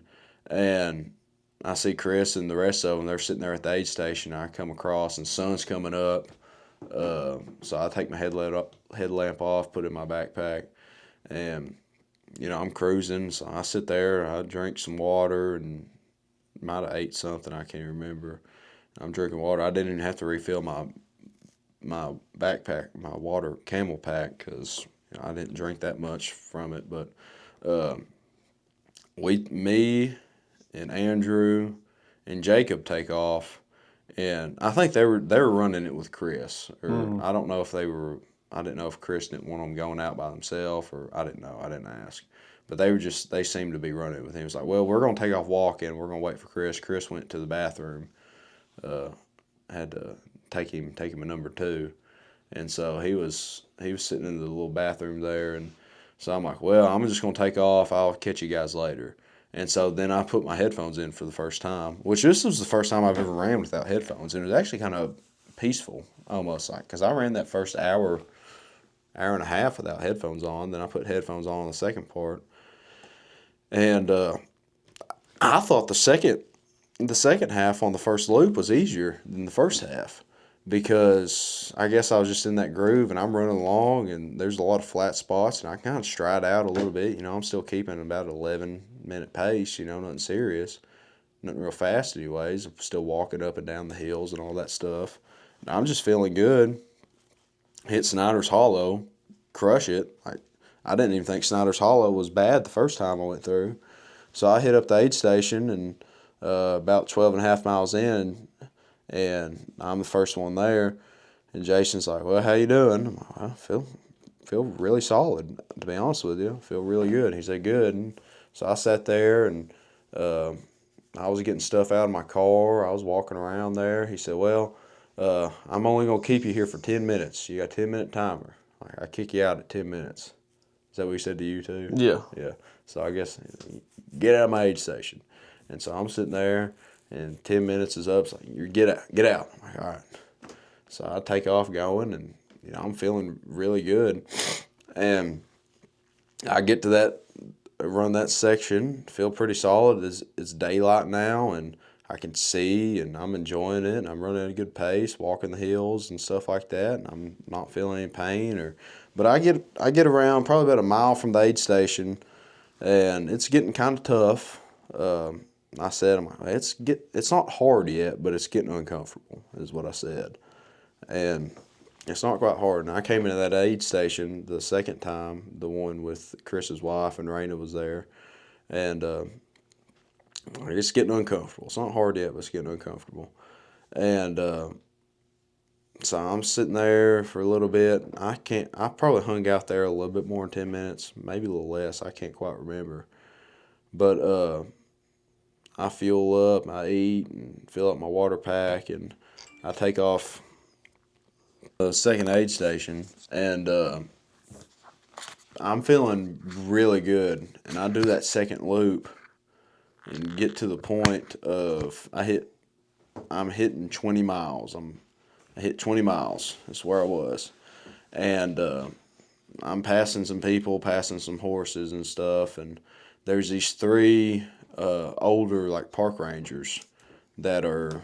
And I see Chris and the rest of them, they're sitting there at the aid station. I come across, and the sun's coming up. So I take my headlamp off, put it in my backpack, and, I'm cruising. So I sit there, I drink some water, and might have ate something, I can't remember. I'm drinking water. I didn't even have to refill my backpack, my water camel pack, because I didn't drink that much from it. But me and Andrew and Jacob take off, and I think they were running it with Chris, or I don't know if I didn't know if Chris didn't want them going out by themselves, or I didn't know. I didn't ask. But they seemed to be running it with him. He was like, well, we're going to take off walking. We're going to wait for Chris. Chris went to the bathroom. Had to take him a number 2. And so he was sitting in the little bathroom there. And so I'm like, well, I'm just going to take off. I'll catch you guys later. And so then I put my headphones in for the first time, which this was the first time I've ever ran without headphones. And it was actually kind of peaceful, almost, like, because I ran that first hour and a half without headphones on. Then I put headphones on the second part. And I thought the second half on the first loop was easier than the first half, because I guess I was just in that groove, and I'm running along, and there's a lot of flat spots, and I kind of stride out a little bit. I'm still keeping about an 11-minute pace, nothing serious, nothing real fast anyways. I'm still walking up and down the hills and all that stuff. And I'm just feeling good. Hit Snyder's Hollow, crush it. I didn't even think Snyder's Hollow was bad the first time I went through. So I hit up the aid station, and about 12 and a half miles in, and I'm the first one there. And Jason's like, well, how you doing? I'm like, I feel really solid, to be honest with you. I feel really good. He said, good. And so I sat there, and I was getting stuff out of my car. I was walking around there. He said, well, I'm only going to keep you here for 10 minutes. You got a 10-minute timer. I kick you out at 10 minutes. Is that what he said to you too? Yeah. Yeah. So I guess, get out of my aid station. And so I'm sitting there, and 10 minutes is up. It's like, get out. I'm like, all right. So I take off going, and I'm feeling really good. And I get to run that section, feel pretty solid. It's daylight now, and I can see, and I'm enjoying it. And I'm running at a good pace, walking the hills and stuff like that. And I'm not feeling any pain but I get around probably about a mile from the aid station, and it's getting kind of tough. I said, it's not hard yet, but it's getting uncomfortable, is what I said. And it's not quite hard. And I came into that aid station the second time, the one with Chris's wife, and Raina was there. And it's getting uncomfortable. It's not hard yet, but it's getting uncomfortable. And so I'm sitting there for a little bit. I probably hung out there a little bit more than 10 minutes, maybe a little less. I can't quite remember. But I fuel up, I eat, and fill up my water pack, and I take off the second aid station, and I'm feeling really good. And I do that second loop and get to the point of I'm hitting 20 miles. I hit 20 miles. That's where I was. And I'm passing some people, passing some horses and stuff, and there's these three older like park rangers that are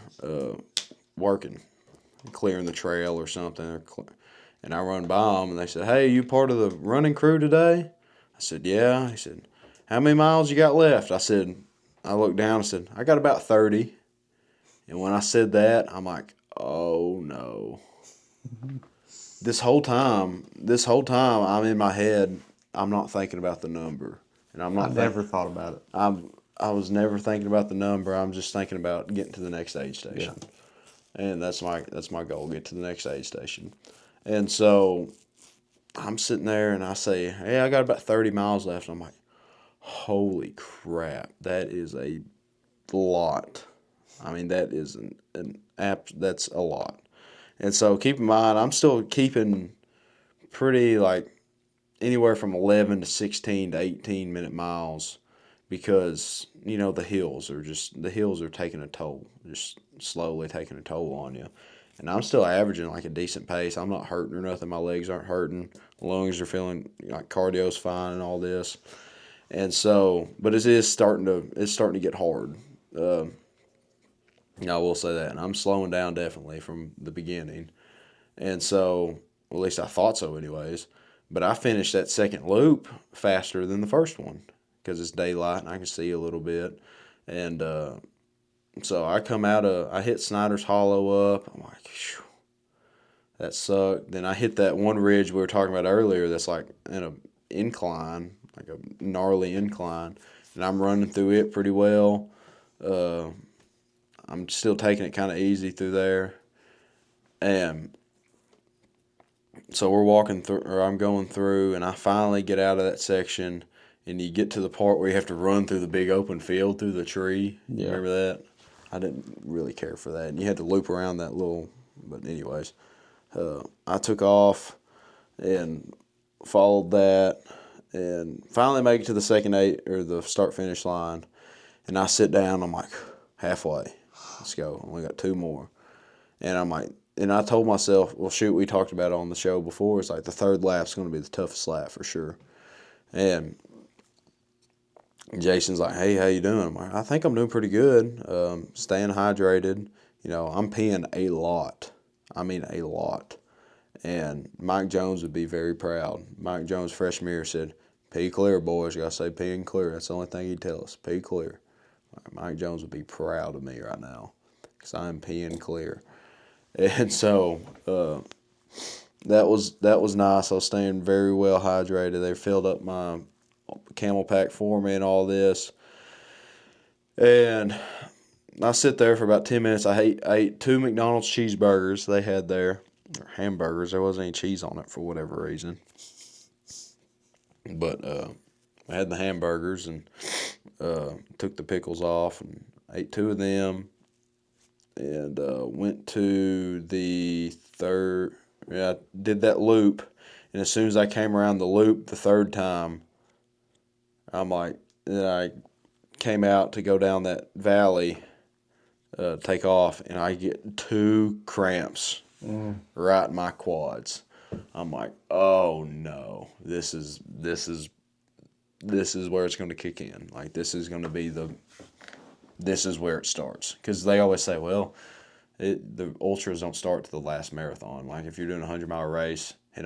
working, clearing the trail or something. And I run by them, and they said, "Hey, you part of the running crew today?" I said, "Yeah." He said, "How many miles you got left?" I looked down and said, "I got about 30. And when I said that, I'm like, oh no. This whole time, I'm in my head. I'm not thinking about the number, and I'm not. I never thought about it. I was never thinking about the number. I'm just thinking about getting to the next aid station, and that's my goal: get to the next aid station. And so I'm sitting there, and I say, "Hey, I got about 30 miles left." And I'm like, "Holy crap! That is a lot. I mean, that is an app. That's a lot." And so keep in mind, I'm still keeping pretty like anywhere from 11 to 16 to 18-minute miles because, the hills are taking a toll, just slowly taking a toll on you. And I'm still averaging like a decent pace. I'm not hurting or nothing. My legs aren't hurting. Lungs are feeling like cardio's fine and all this. And so, but it's starting to get hard. I will say that. And I'm slowing down definitely from the beginning. And so, well, at least I thought so anyways. But I finished that second loop faster than the first one because it's daylight and I can see a little bit. And so I hit Snyder's Hollow up. I'm like, phew, that sucked. Then I hit that one ridge we were talking about earlier that's like in an incline, like a gnarly incline. And I'm running through it pretty well. I'm still taking it kind of easy through there. And so we're walking through, or I'm going through, and I finally get out of that section, and you get to the part where you have to run through the big open field through the tree. Yeah. Remember that? I didn't really care for that. And you had to loop around that but anyways, I took off and followed that, and finally make it to the the start-finish line, and I sit down, I'm like, halfway. Let's go. I only got 2 more. And I'm like, and I told myself, well, shoot, we talked about it on the show before. It's like the third lap's going to be the toughest lap for sure. And Jason's like, "Hey, how you doing?" I'm like, "I think I'm doing pretty good. Staying hydrated. I'm peeing a lot. I mean, a lot." And Mike Jones would be very proud. Mike Jones, freshman year, said, "Pee clear, boys. You got to say peeing clear. That's the only thing he'd tell us. Pee clear." Mike Jones would be proud of me right now because I'm peeing clear. And so that was nice. I was staying very well hydrated. They filled up my camel pack for me and all this. And I sit there for about 10 minutes. I ate 2 McDonald's cheeseburgers they had there, or hamburgers. There wasn't any cheese on it for whatever reason. But I had the hamburgers and took the pickles off and ate 2 of them. And went to the third. Yeah, I did that loop, and as soon as I came around the loop the third time, I'm like, then I came out to go down that valley, take off, and I get 2 cramps right in my quads. I'm like, oh no, this is where it's going to kick in. Like, this is where it starts. Because they always say, well, the ultras don't start to the last marathon. Like, if you're doing a 100-mile race, the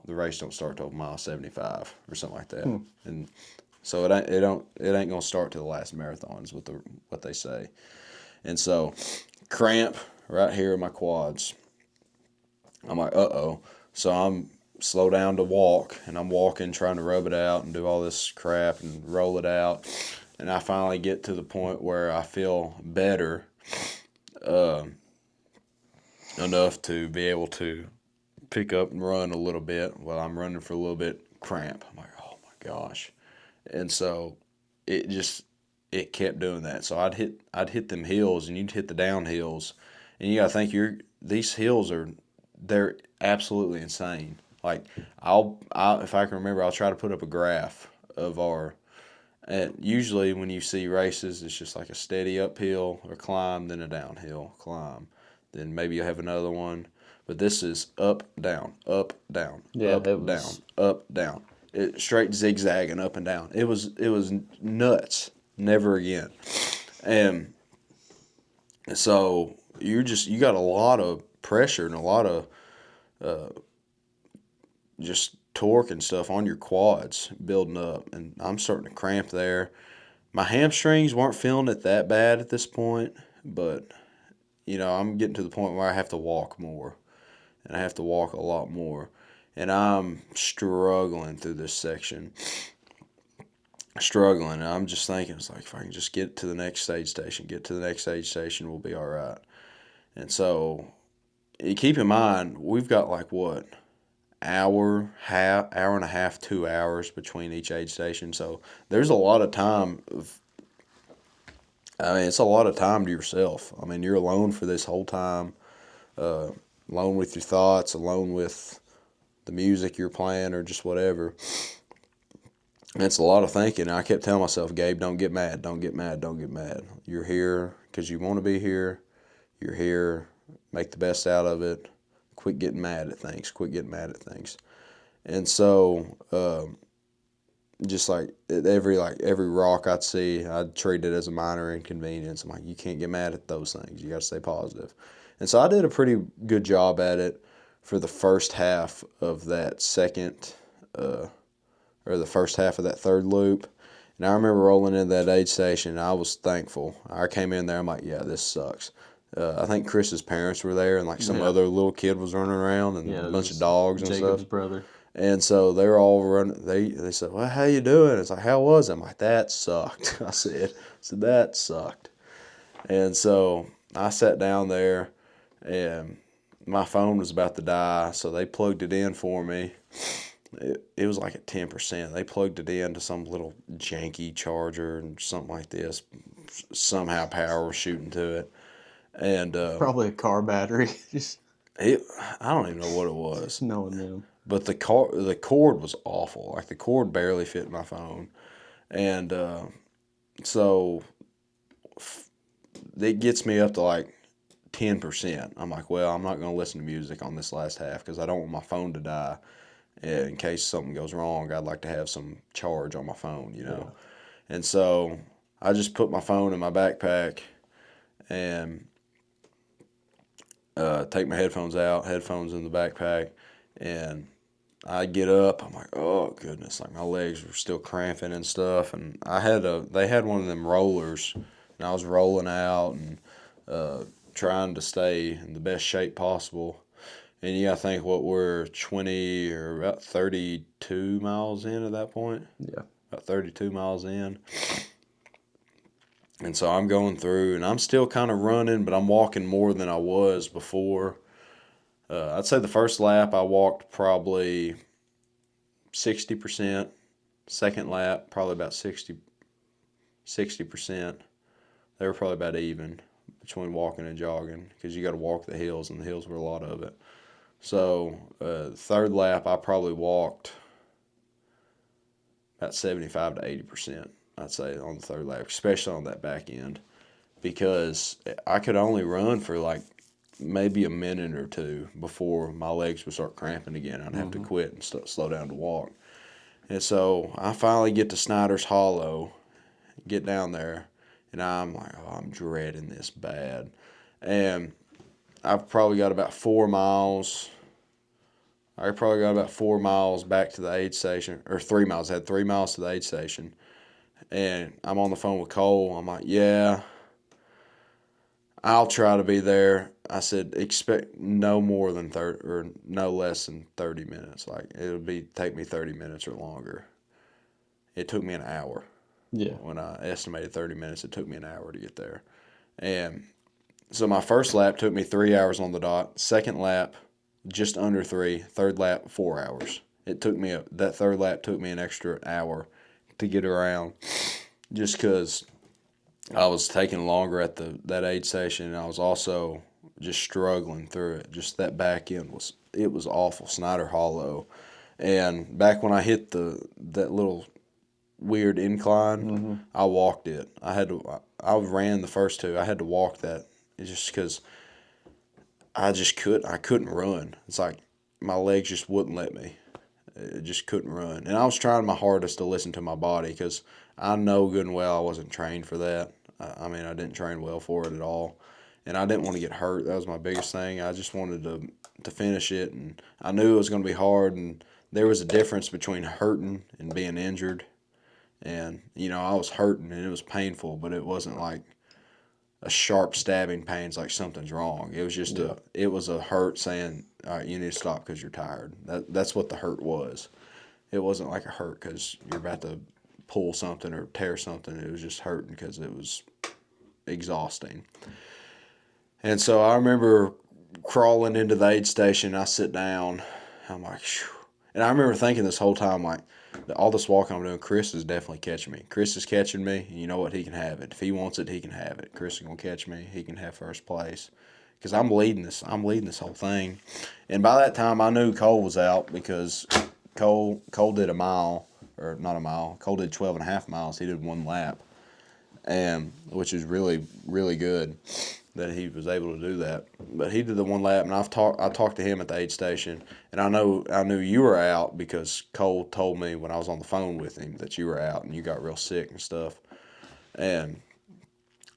race don't start till mile 75 or something like that. And so it ain't gonna start to the last marathons with what they say. And so, cramp right here in my quads. I'm like, uh-oh. So I'm slow down to walk, and I'm walking, trying to rub it out and do all this crap and roll it out. And I finally get to the point where I feel better enough to be able to pick up and run a little bit. Well, I'm running for a little bit, cramp. I'm like, oh my gosh. And so it kept doing that. So I'd hit them hills, and you'd hit the down hills, and you gotta think these hills they're absolutely insane. Like, if I can remember, I'll try to put up a graph of and usually when you see races, it's just like a steady uphill or climb, then a downhill climb, then maybe you have another one. But this is up, down, up, down, Yeah, up, down, up, down. It straight zigzagging up and down. It was nuts. Never again. And so you got a lot of pressure and a lot of just torque and stuff on your quads building up, and I'm starting to cramp there. My hamstrings weren't feeling it that bad at this point, but I'm getting to the point where I have to walk more, and I have to walk a lot more, and I'm struggling through this section. And I'm just thinking, it's like, if I can just get to the next aid station, we'll be all right. And so, keep in mind, we've got like what? Hour and a half, 2 hours between each aid station. So there's a lot of time. It's a lot of time to yourself. I mean, you're alone for this whole time, alone with your thoughts, alone with the music you're playing or just whatever. And it's a lot of thinking. I kept telling myself, Gabe, don't get mad, don't get mad, don't get mad. You're here because you want to be here. You're here. Make the best out of it. Quit getting mad at things. And so, just like every rock I'd see, I'd treat it as a minor inconvenience. I'm like, you can't get mad at those things. You got to stay positive. And so I did a pretty good job at it for the first half of that the first half of that third loop. And I remember rolling in that aid station, and I was thankful. I came in there, I'm like, yeah, this sucks. I think Chris's parents were there, and like some other little kid was running around, and a bunch of dogs and Jacob's stuff. brother. And so they were all running. They said, well, how you doing? It's like, how was it? I'm like, that sucked. I said, that sucked. And so I sat down there, and my phone was about to die, so they plugged it in for me. It was like at 10%. They plugged it into some little janky charger and something like this. Somehow power was shooting to it. And Probably a car battery. I don't even know what it was. Knowing them. But the cord was awful. Like, the cord barely fit my phone. And so it gets me up to like 10%. I'm like, well, I'm not going to listen to music on this last half because I don't want my phone to die. In case something goes wrong, I'd like to have some charge on my phone, Yeah. And so I just put my phone in my backpack and take my headphones out, headphones in the backpack, and I get up. I'm like, oh goodness, like my legs were still cramping and stuff. And they had one of them rollers, and I was rolling out and trying to stay in the best shape possible. And you gotta think, what, we're 20 or about 32 miles in at that point? Yeah. About 32 miles in. And so I'm going through, and I'm still kind of running, but I'm walking more than I was before. I'd say the first lap I walked probably 60%. Second lap, probably about 60%. They were probably about even between walking and jogging because you got to walk the hills, and the hills were a lot of it. So third lap, I probably walked about 75 to 80%, I'd say, on the third lap, especially on that back end, because I could only run for like maybe a minute or two before my legs would start cramping again. I'd have to quit and slow down to walk. And so I finally get to Snyder's Hollow, get down there, and I'm like, oh, I'm dreading this bad. And I've probably got about 4 miles. I probably got about 4 miles back to the aid station, or 3 miles. I had 3 miles to the aid station. And I'm on the phone with Cole. I'm like, yeah, I'll try to be there. I said, expect no more than 30 or no less than 30 minutes. Like, take me 30 minutes or longer. It took me an hour. Yeah. When I estimated 30 minutes, it took me an hour to get there. And so my first lap took me 3 hours on the dot. Second lap, just under 3. Third lap, 4 hours. That third lap took me an extra hour to get around, just because I was taking longer at that aid station, and I was also just struggling through it. Just that back end was awful. Snyder Hollow, and back when I hit that little weird incline, I walked it. I ran the first two. I had to walk that. It's just because I couldn't run. It's like my legs just wouldn't let me. I just couldn't run. And I was trying my hardest to listen to my body, because I know good and well I wasn't trained for that. I mean, I didn't train well for it at all. And I didn't want to get hurt. That was my biggest thing. I just wanted to finish it. And I knew it was going to be hard. And there was a difference between hurting and being injured. And, I was hurting and it was painful, but it wasn't like a sharp stabbing pain. It's like something's wrong. It was just it was a hurt saying, all right, you need to stop because you're tired. That's what the hurt was. It wasn't like a hurt because you're about to pull something or tear something. It was just hurting because it was exhausting. And so I remember crawling into the aid station. I sit down. I'm like, phew. And I remember thinking this whole time, like, all this walking I'm doing, Chris is definitely catching me. Chris is catching me, and you know what? He can have it. If he wants it, he can have it. Chris is going to catch me. He can have first place. Because I'm leading this whole thing. And by that time, I knew Cole was out, because Cole did a mile, or not a mile. Cole did 12 and a half miles. He did 1 lap, and which is really, really good that he was able to do that. But he did the 1 lap, and I talked to him at the aid station, and I knew you were out because Cole told me when I was on the phone with him that you were out and you got real sick and stuff. And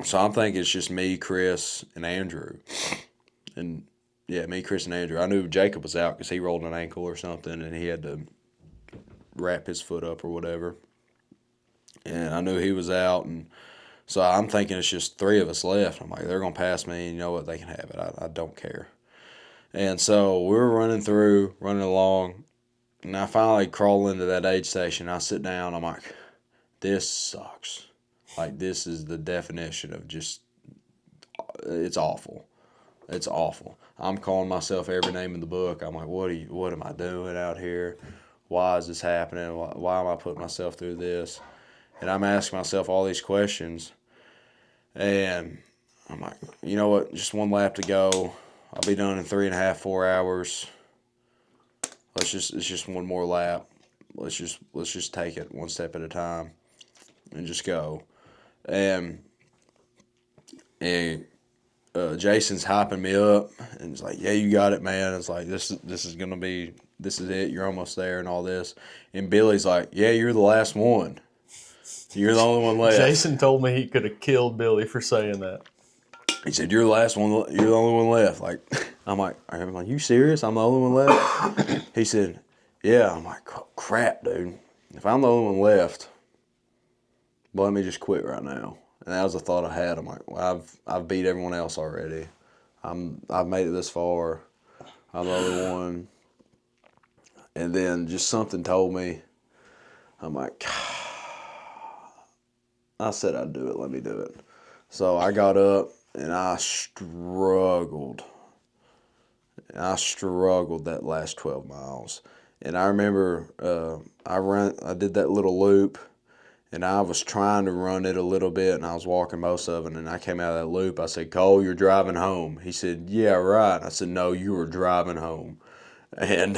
so I'm thinking it's just me, Chris, and Andrew. And yeah, me, Chris, and Andrew. I knew Jacob was out because he rolled an ankle or something, and he had to wrap his foot up or whatever. And I knew he was out, and so I'm thinking it's just 3 of us left. I'm like, they're going to pass me, and you know what? They can have it. I don't care. And so we were running along, and I finally crawl into that aid station. I sit down. I'm like, this sucks. Like, this is the definition of just, it's awful. It's awful. I'm calling myself every name in the book. I'm like, what am I doing out here? Why is this happening? Why am I putting myself through this? And I'm asking myself all these questions. And I'm like, you know what? Just 1 lap to go. I'll be done in 3.5, 4 hours. It's just 1 more lap. Let's just take it 1 step at a time, and just go. And Jason's hyping me up, and he's like, "Yeah, you got it, man." It's like this is it. You're almost there, and all this. And Billy's like, "Yeah, you're the last one. You're the only one left." Jason told me he could have killed Billy for saying that. He said, "You're the last one. You're the only one left." Like, I'm like, "You serious? I'm the only one left?" He said, "Yeah." I'm like, oh, "Crap, dude. If I'm the only one left, well, let me just quit right now." And that was the thought I had. I'm like, "Well, I've beat everyone else already. I've made it this far. I'm the only one." And then just something told me. I'm like, I said I'd do it. Let me do it. So I got up and I struggled. That last 12 miles. And I remember I did that little loop, and I was trying to run it a little bit, and I was walking most of it, and I came out of that loop. I said, "Cole, you're driving home." He said, "Yeah, right." I said, "No, you were driving home." And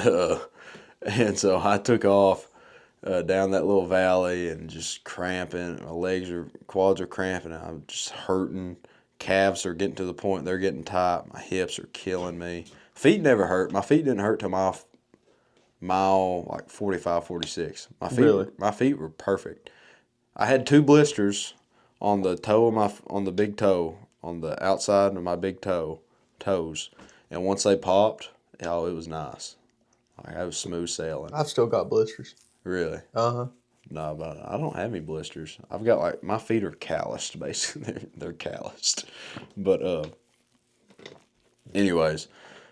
so I took off down that little valley and just cramping. My quads are cramping. I'm just hurting, calves are getting to the point they're getting tight. My hips are killing me. Feet never hurt. My feet didn't hurt till mile like 45, 46. My feet were perfect. I had 2 blisters on the toe of on the big toe, on the outside of my big toes, and once they popped, oh, it was nice. Like, I was smooth sailing. I've still got blisters. Really? Uh-huh. No, but I don't have any blisters. I've got like my feet are calloused basically. They're calloused. But anyways,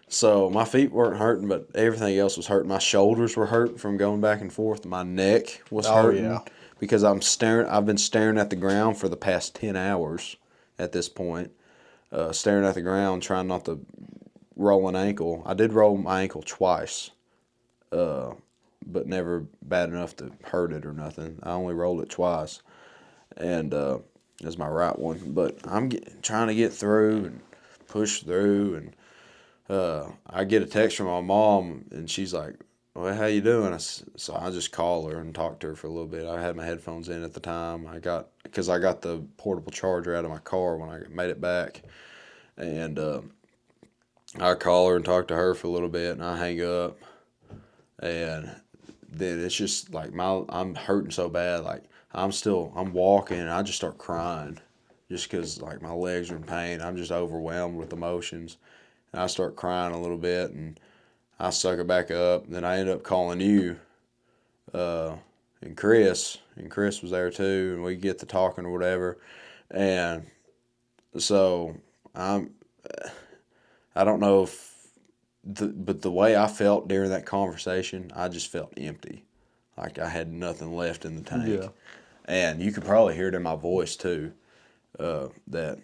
so my feet weren't hurting, but everything else was hurting. My shoulders were hurting from going back and forth. My neck was hurting because I've been staring at the ground for the past 10 hours at this point. Staring at the ground, trying not to roll an ankle. I did roll my ankle twice. But never bad enough to hurt it or nothing. I only rolled it twice, and it's my right one. But I'm trying to get through and push through, and I get a text from my mom, and she's like, "Well, how you doing?" So I just call her and talk to her for a little bit. I had my headphones in at the time. Because I got the portable charger out of my car when I made it back, and I call her and talk to her for a little bit, and I hang up, and then it's just like I'm hurting so bad, like I'm walking and I just start crying just because like my legs are in pain. I'm just overwhelmed with emotions, and I start crying a little bit, and I suck it back up. Then I end up calling you and Chris was there too, and we get to talking or whatever, and so I don't know if but the way I felt during that conversation, I just felt empty. Like I had nothing left in the tank. Yeah. And you could probably hear it in my voice too, that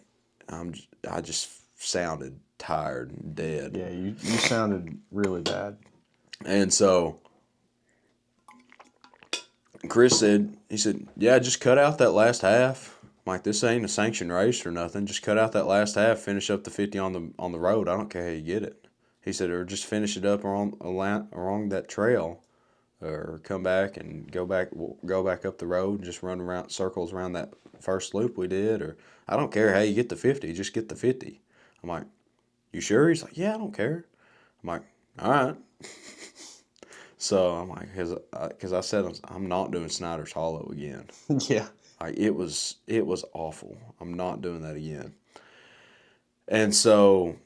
I just sounded tired and dead. Yeah, you sounded really bad. And so Chris said, yeah, just cut out that last half. I'm like, this ain't a sanctioned race or nothing. Just cut out that last half, finish up the 50 on the road. I don't care how you get it. He said, or just finish it up along that trail, or come back and go back up the road and just run around circles around that first loop we did. Or I don't care how you get the 50, just get the 50. I'm like, you sure? He's like, yeah, I don't care. I'm like, all right. So I'm like, because I said I'm not doing Snyder's Hollow again. Yeah. Like it was awful. I'm not doing that again. And so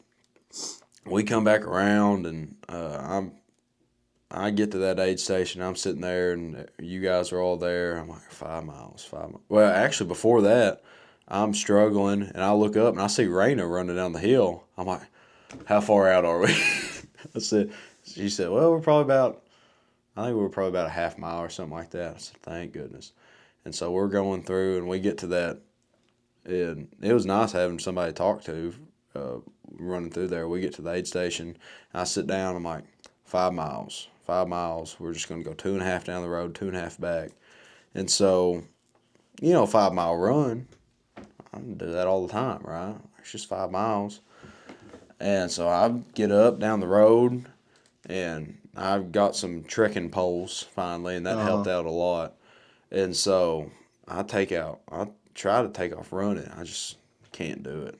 we come back around, and I get to that aid station. I'm sitting there, and you guys are all there. I'm like, 5 miles. Well, actually, before that, I'm struggling, and I look up, and I see Raina running down the hill. I'm like, how far out are we? She said, well, I think we were probably about a half mile or something like that. I said, thank goodness. And so we're going through, and we get to that, and it was nice having somebody to talk to. Running through there, we get to the aid station. I sit down. I'm like, 5 miles. 5 miles. We're just going to go 2.5 down the road, 2.5 back. And so, 5 mile run. I can do that all the time, right? It's just 5 miles. And so I get up down the road, and I've got some trekking poles finally, and that helped out a lot. And so I try to take off running. I just can't do it.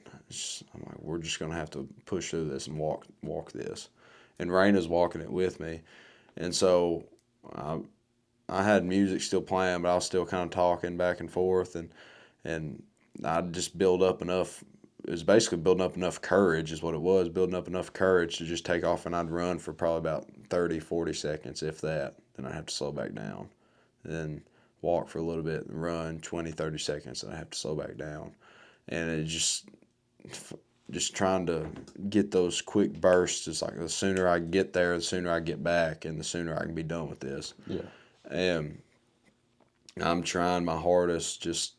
I'm like, we're just going to have to push through this and walk this. And Raina's walking it with me. And so I had music still playing, but I was still kind of talking back and forth. And I just build up enough. It was basically building up enough courage is what it was, building up enough courage to just take off, and I'd run for probably about 30, 40 seconds, if that. Then I'd have to slow back down. Then walk for a little bit and run 20, 30 seconds, and I have to slow back down. And it just trying to get those quick bursts. It's like the sooner I get there, the sooner I get back, and the sooner I can be done with this. Yeah. And I'm trying my hardest just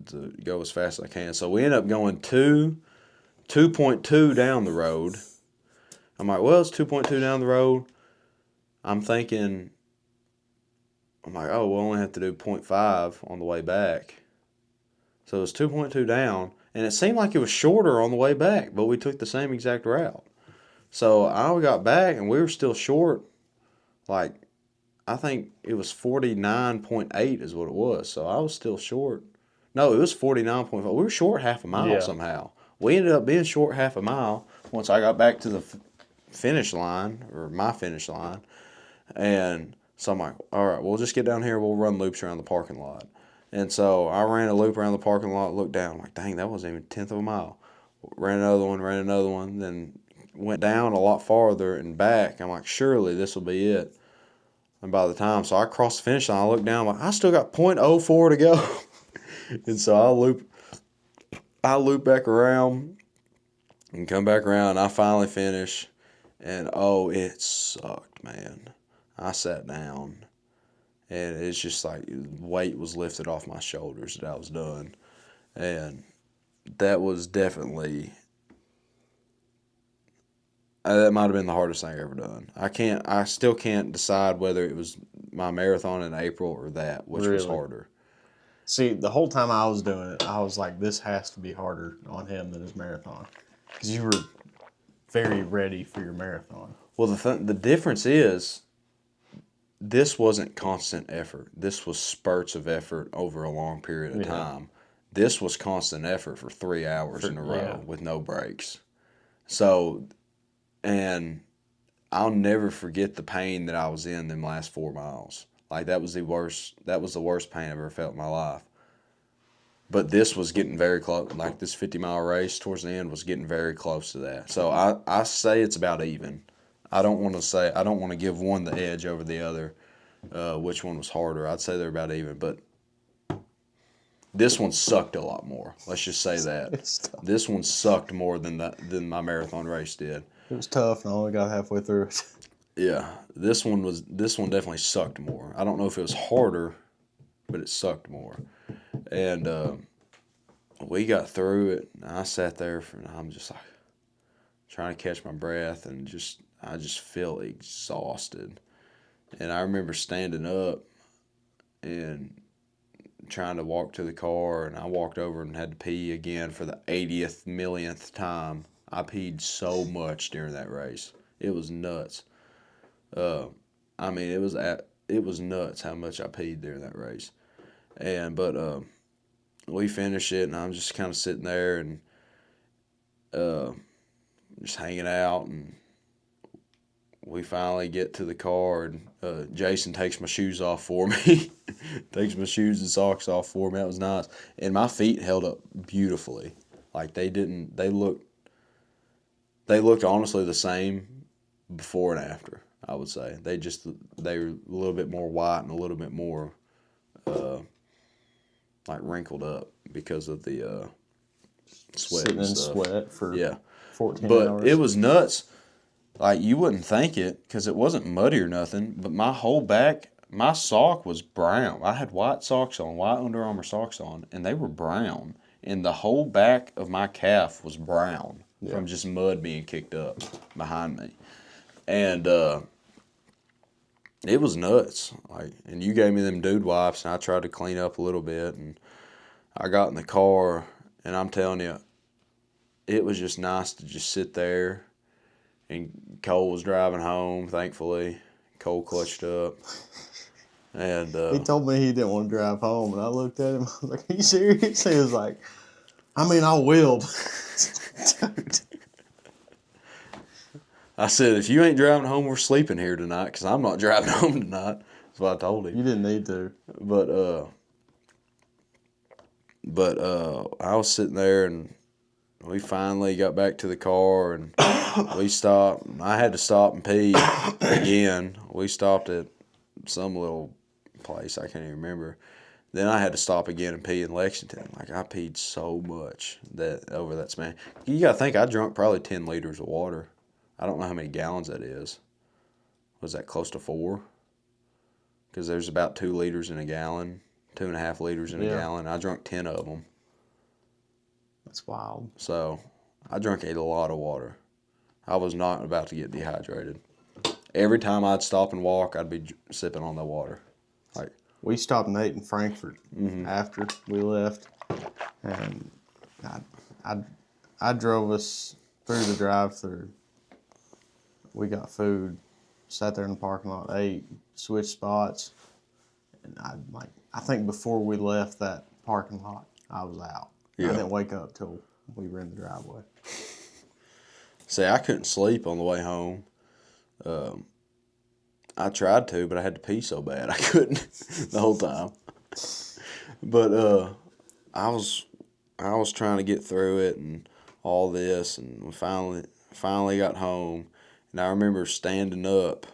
to go as fast as I can. So we end up going 2.2 down the road. I'm like, well, it's 2.2 down the road. I'm like, oh, we'll only have to do 0.5 on the way back. So it's 2.2 down. And it seemed like it was shorter on the way back, but we took the same exact route. So I got back, and we were still short. Like, I think it was 49.8 is what it was. So I was still short. No, it was 49.5. We were short half a mile somehow We ended up being short half a mile once I got back to the finish line, or my finish line. And so I'm like, all right, we'll just get down here. We'll run loops around the parking lot. And so I ran a loop around the parking lot, looked down. I'm like, dang, that wasn't even a tenth of a mile. Ran another one, then went down a lot farther and back. I'm like, surely this will be it. And by the time, so I crossed the finish line, I looked down, I'm like, I still got .04 to go. And so I loop back around and come back around, and I finally finish. And oh, it sucked, man. I sat down, and it's just like weight was lifted off my shoulders that I was done. And that was definitely, that might have been the hardest thing I ever done. I still can't decide whether it was my marathon in April or that, which was Really? harder. See, the whole time I was doing it, I was like, this has to be harder on him than his marathon. Because you were very ready for your marathon. Well, the difference is, this wasn't constant effort. This was spurts of effort over a long period of time. This was constant effort for 3 hours in a row with no breaks. So, and I'll never forget the pain that I was in them last 4 miles. Like, that was the worst pain I've ever felt in my life. But this was getting very close. Like, this 50-mile race towards the end was getting very close to that. So I say it's about even. I don't want to give one the edge over the other, which one was harder. I'd say they're about even. But this one sucked a lot more. Let's just say that. This one sucked more than my marathon race did. It was tough, and I only got halfway through it. Yeah, this one definitely sucked more. I don't know if it was harder, but it sucked more. And we got through it. And I sat there and I'm just like trying to catch my breath, and I just feel exhausted. And I remember standing up and trying to walk to the car, and I walked over and had to pee again for the 80th millionth time. I peed so much during that race. It was nuts. I mean, it was nuts how much I peed during that race. But we finished it, and I'm just kind of sitting there and just hanging out, and we finally get to the car, and Jason takes my shoes off for me. Takes my shoes and socks off for me. That was nice. And my feet held up beautifully. Like, they looked honestly the same before and after, I would say. They were a little bit more white and a little bit more like wrinkled up because of the sweat. Sitting and in stuff. sweat for 14 but hours. It was nuts. Like, you wouldn't think it because it wasn't muddy or nothing, but my whole back, my sock was brown. I had white socks on, white Under Armour socks on, and they were brown. And the whole back of my calf was brown from just mud being kicked up behind me. And it was nuts. Like, and you gave me them dude wipes, and I tried to clean up a little bit, and I got in the car, and I'm telling you, it was just nice to just sit there. And Cole was driving home, thankfully. Cole clutched up. And he told me he didn't want to drive home, and I looked at him. I was like, "Are you serious?" He was like, "I mean, I will." I said, if you ain't driving home, we're sleeping here tonight, because I'm not driving home tonight. That's what I told him. You didn't need to. But I was sitting there, and we finally got back to the car, and we stopped. I had to stop and pee again. We stopped at some little place, I can't even remember. Then I had to stop again and pee in Lexington. Like, I peed so much over that span. You got to think, I drank probably 10 liters of water. I don't know how many gallons that is. Was that close to 4? Because there's about 2 liters in a gallon, 2.5 liters in a gallon. I drank 10 of them. That's wild. So I drank a lot of water. I was not about to get dehydrated. Every time I'd stop and walk, I'd be sipping on that water. Like, we stopped and ate in Frankfurt after we left, and I drove us through the drive-thru. We got food, sat there in the parking lot, ate, switched spots, and I think before we left that parking lot, I was out. Yeah. I didn't wake up till we were in the driveway. See, I couldn't sleep on the way home. I tried to, but I had to pee so bad I couldn't the whole time. But I was trying to get through it and all this, and we finally got home, and I remember standing up,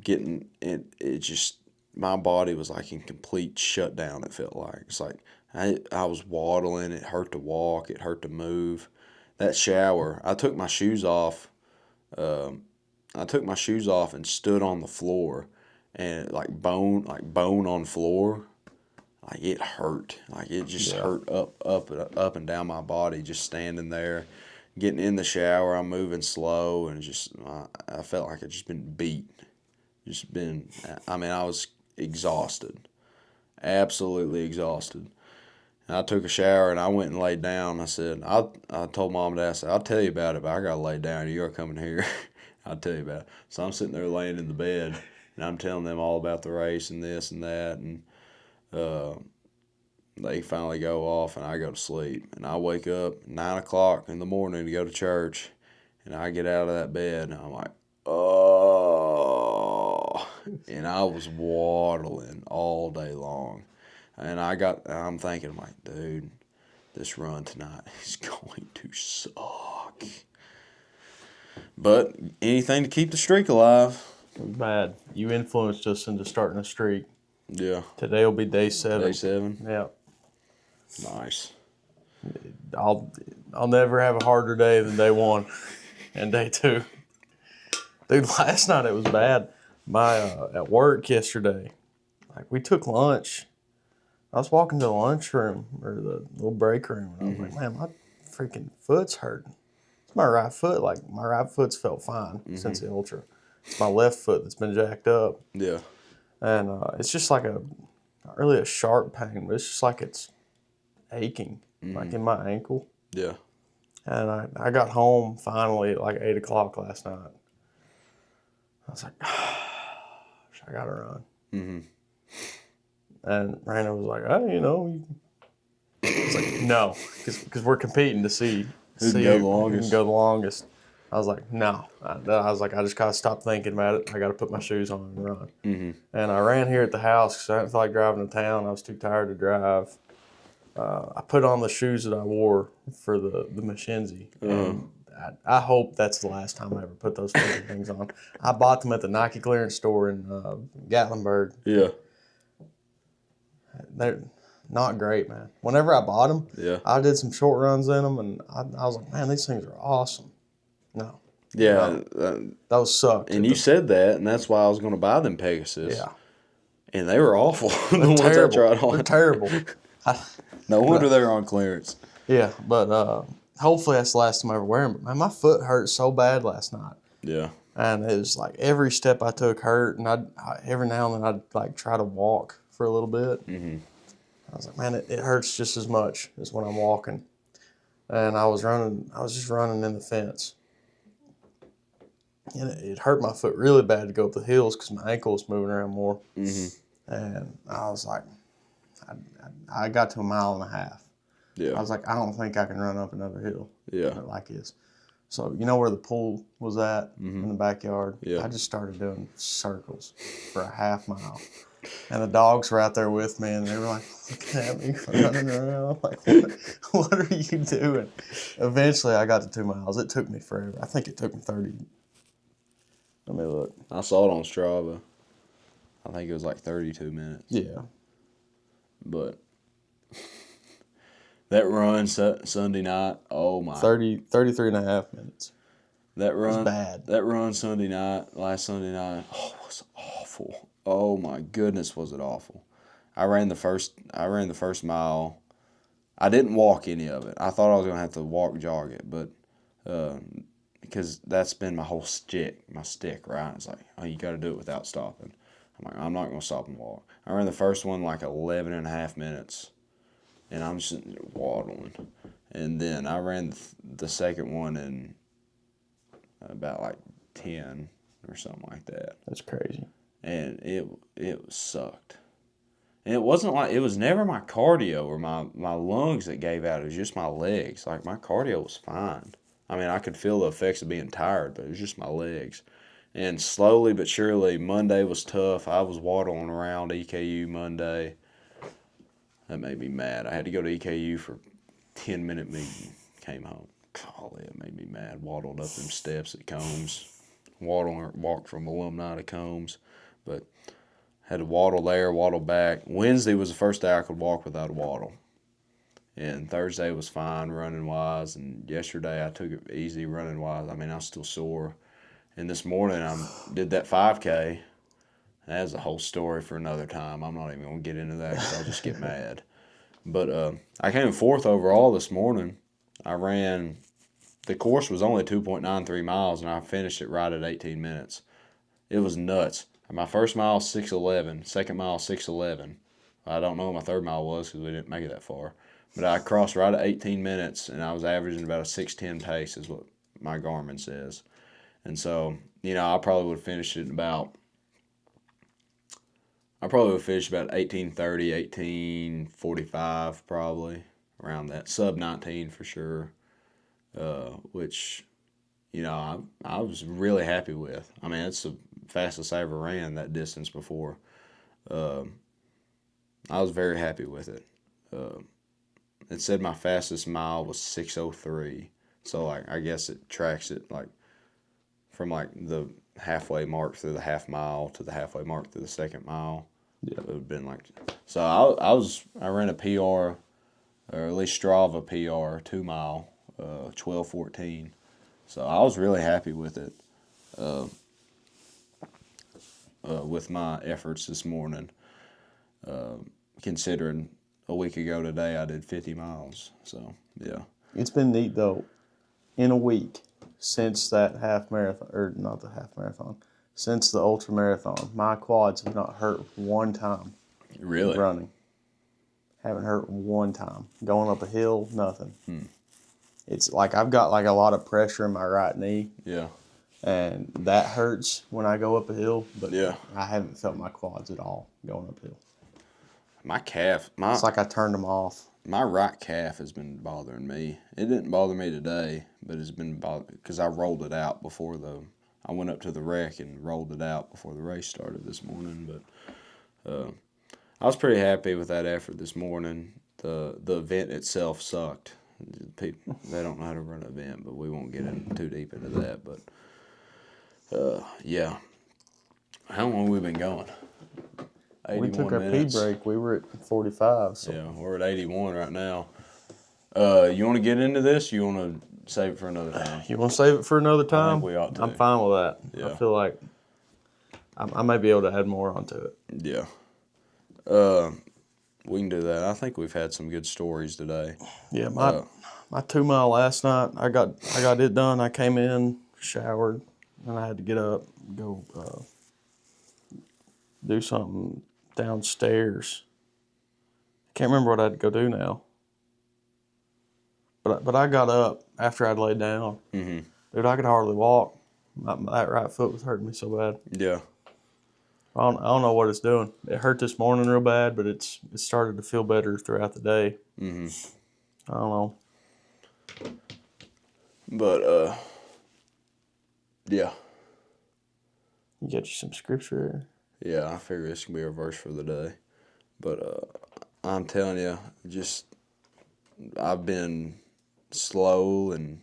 getting it. It just my body was like in complete shutdown. It felt like it's like I was waddling. It hurt to walk. It hurt to move. That shower, I took my shoes off. I took my shoes off and stood on the floor, and like bone on floor, like it hurt. Like it just hurt up and down my body just standing there, getting in the shower. I'm moving slow, and I felt like I'd just been beat. I mean, I was exhausted, absolutely exhausted. And I took a shower and I went and laid down. I told Mom and Dad, I said, I'll tell you about it, but I gotta lay down. You're coming here. I'll tell you about it. So I'm sitting there laying in the bed, and I'm telling them all about the race and this and that, and they finally go off, and I go to sleep. And I wake up 9 o'clock in the morning to go to church, and I get out of that bed, and I'm like, oh, and I was waddling all day long. And I'm thinking, I'm like, dude, this run tonight is going to suck. But anything to keep the streak alive. Bad. You influenced us into starting a streak. Yeah. Today will be day 7. Day 7? Yeah. Nice. I'll never have a harder day than day 1 and day 2. Dude, last night it was bad. At work yesterday, like we took lunch. I was walking to the lunchroom or the little break room, and I was like, man, my freaking foot's hurting. It's my right foot. Like, my right foot's felt fine since the Ultra. It's my left foot that's been jacked up. Yeah. And it's just like not really a sharp pain, but it's just like it's aching, like in my ankle. Yeah. And I got home finally at like 8 o'clock last night. I was like, I got to run. Mm-hmm. And Brandon was like, oh, I was like, no, because we're competing to see who can go the longest. I was like, no. I was like, I just got to stop thinking about it. I got to put my shoes on and run. Mm-hmm. And I ran here at the house because I didn't feel like driving to town. I was too tired to drive. I put on the shoes that I wore for the Mshenzi. And I hope that's the last time I ever put those things on. I bought them at the Nike clearance store in Gatlinburg. Yeah. They're not great, man. Whenever I bought them, I did some short runs in them, and I was like, man, these things are awesome. No. Yeah. Those sucked. And you said that, and that's why I was going to buy them Pegasus. Yeah. And they were awful. The ones terrible. I tried on. They're terrible. No wonder they were on clearance. Yeah, but hopefully that's the last time I ever wear them. But man, my foot hurt so bad last night. Yeah. And it was like every step I took hurt, and every now and then I'd like try to walk for a little bit. Mm-hmm. I was like, man, it hurts just as much as when I'm walking. And I was just running in the fence. And it hurt my foot really bad to go up the hills because my ankle was moving around more. Mm-hmm. And I was like, I got to 1.5 miles. Yeah. I was like, I don't think I can run up another hill. Yeah. Like this. So, you know where the pool was at in the backyard? Yeah. I just started doing circles for 1/2 mile. And the dogs were out there with me, and they were like looking at me running around. I'm like, what are you doing? Eventually, I got to 2 miles. It took me forever. I think it took me 30. Let me look. I saw it on Strava. I think it was like 32 minutes. Yeah. But that run Sunday night, oh my. 33.5 minutes. That run. It was bad. That run last Sunday night, oh, it was awful. Oh my goodness, was it awful. I ran the first mile. I didn't walk any of it. I thought I was going to have to jog it, but because that's been my whole stick, right? It's like, oh, you got to do it without stopping. I'm like, I'm not going to stop and walk. I ran the first one like 11.5 minutes, and I'm just waddling. And then I ran the second one in about like 10 or something like that. That's crazy. And it sucked. And it wasn't like, it was never my cardio or my lungs that gave out. It was just my legs. Like, my cardio was fine. I mean, I could feel the effects of being tired, but it was just my legs. And slowly but surely, Monday was tough. I was waddling around EKU Monday. That made me mad. I had to go to EKU for 10-minute meeting. Came home. Golly, it made me mad. Waddled up them steps at Combs. Walked from Alumni to Combs. But had to waddle there, waddle back. Wednesday was the first day I could walk without a waddle. And Thursday was fine running wise. And yesterday I took it easy running wise. I mean, I was still sore. And this morning I did that 5K. That's a whole story for another time. I'm not even going to get into that because I'll just get mad. But I came fourth overall this morning. I ran, the course was only 2.93 miles, and I finished it right at 18 minutes. It was nuts. My first mile, 6:11. Second mile, 6:11. I don't know what my third mile was because we didn't make it that far. But I crossed right at 18 minutes, and I was averaging about a 6:10 pace is what my Garmin says. And so, I probably would have finished it about 18:30, 18:45 probably, around that. Sub 19 for sure, which, I was really happy with. I mean, it's the fastest I ever ran that distance before. I was very happy with it. It said my fastest mile was 6:03. So, I guess it tracks it, from, the halfway mark through the half mile to the halfway mark through the second mile. Yeah. It would have been so I ran a PR, or at least Strava PR, 2 mile, 12:14. So I was really happy with it, with my efforts this morning, considering a week ago today I did 50 miles. So, yeah. It's been neat, though, in a week since that half marathon, or not the half marathon, since the ultra marathon, my quads have not hurt one time. Really? Running. Haven't hurt one time. Going up a hill, nothing. It's like I've got a lot of pressure in my right knee. Yeah. And that hurts when I go up a hill, but yeah. I haven't felt my quads at all going uphill. My calf, it's like I turned them off. My right calf has been bothering me. It didn't bother me today, but it's been bothering because I rolled it out before I went up to the rec and rolled it out before the race started this morning. But I was pretty happy with that effort this morning. The event itself sucked. People, they don't know how to run an event, but we won't get too deep into that. But yeah, how long have we been going? We took our pee break. We were at 45. So. Yeah, we're at 81 right now. You want to get into this? Or you want to save it for another time? You want to save it for another time? I think we ought to. I'm fine with that. Yeah. I feel like I may be able to add more onto it. Yeah. We can do that. I think we've had some good stories today. Yeah, my 2 mile last night, I got it done. I came in, showered, and I had to get up, go do something downstairs. Can't remember what I had to go do now. But I got up after I'd laid down. Mm-hmm. Dude, I could hardly walk. That right foot was hurting me so bad. Yeah. I don't know what it's doing. It hurt this morning real bad, but it started to feel better throughout the day. Mm-hmm. I don't know. But, yeah. You get you some scripture. Yeah, I figure this can be our verse for the day. But I'm telling you, I've been slow and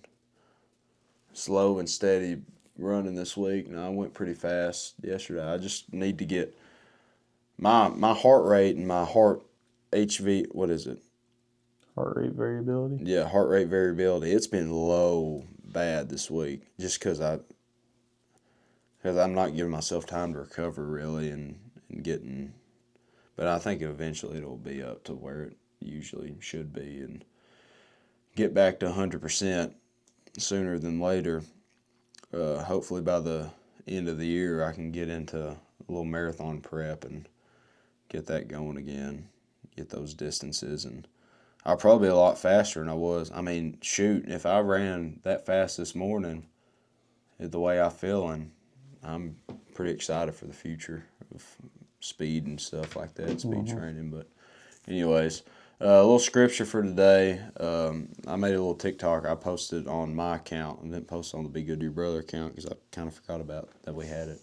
steady running this week. And I went pretty fast yesterday. I just need to get my heart rate and my heart HV, what is it? Heart rate variability? Yeah, heart rate variability. It's been low bad this week just because I'm not giving myself time to recover really and getting, but I think eventually it'll be up to where it usually should be and get back to 100% sooner than later. Hopefully by the end of the year I can get into a little marathon prep and get that going again, get those distances, and I'll probably be a lot faster than I was. I mean, shoot, if I ran that fast this morning, the way I'm feeling, I'm pretty excited for the future of speed and stuff like that, speed training. But anyways, a little scripture for today. I made a little TikTok. I posted on my account and didn't post on the Be Good to Your Brother account because I kind of forgot about that we had it.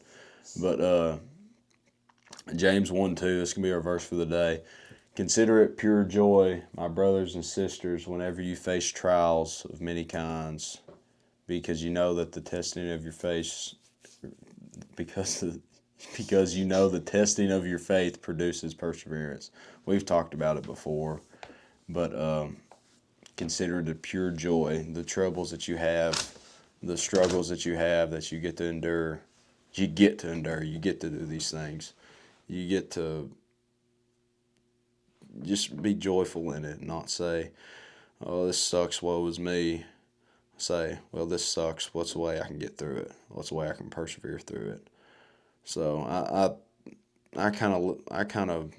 But James 1:2, this can be our verse for the day. Consider it pure joy, my brothers and sisters, whenever you face trials of many kinds, because you know that the testing of your faith, because you know the testing of your faith produces perseverance. We've talked about it before, but consider it a pure joy. The troubles that you have, the struggles that you have, that you get to endure. You get to endure. You get to do these things. You get to just be joyful in it, not say, oh, this sucks, woe is me. Say, well, this sucks, what's the way I can get through it? What's the way I can persevere through it? So I kind of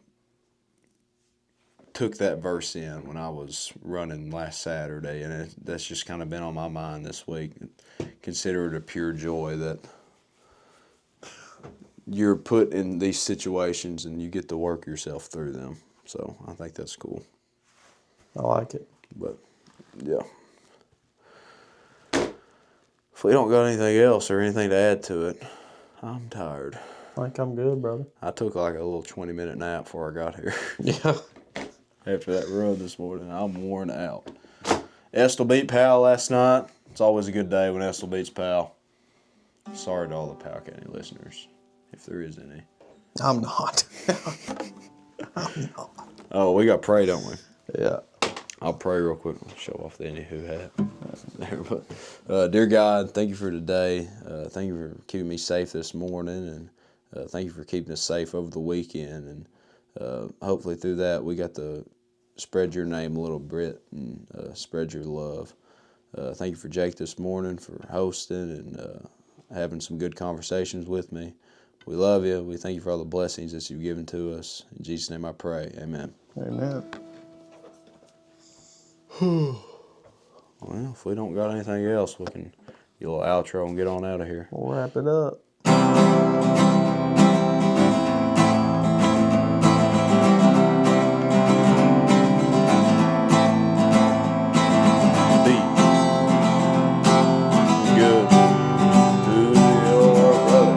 took that verse in when I was running last Saturday, and that's just kind of been on my mind this week. Consider it a pure joy that you're put in these situations and you get to work yourself through them. So I think that's cool. I like it. But yeah. If we don't got anything else or anything to add to it, I'm tired. I think I'm good, brother. I took like a little 20-minute nap before I got here. Yeah. After that run this morning, I'm worn out. Estill beat Powell last night. It's always a good day when Estill beats Powell. Sorry to all the Powell County listeners, if there is any. I'm not. I'm not. Oh, we got to pray, don't we? Yeah. I'll pray real quick and show off the anywho hat. But, dear God, thank you for today. Thank you for keeping me safe this morning, and thank you for keeping us safe over the weekend. And hopefully through that we got to spread your name a little bit and spread your love. Thank you for Jake this morning for hosting and having some good conversations with me. We love you. We thank you for all the blessings that you've given to us. In Jesus' name I pray. Amen. Amen. Well, if we don't got anything else, we can get a little outro and get on out of here. We'll wrap it up. Be good to your brother.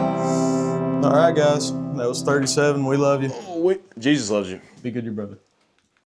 All right, guys. That was 37. We love you. Jesus loves you. Be good to your brother.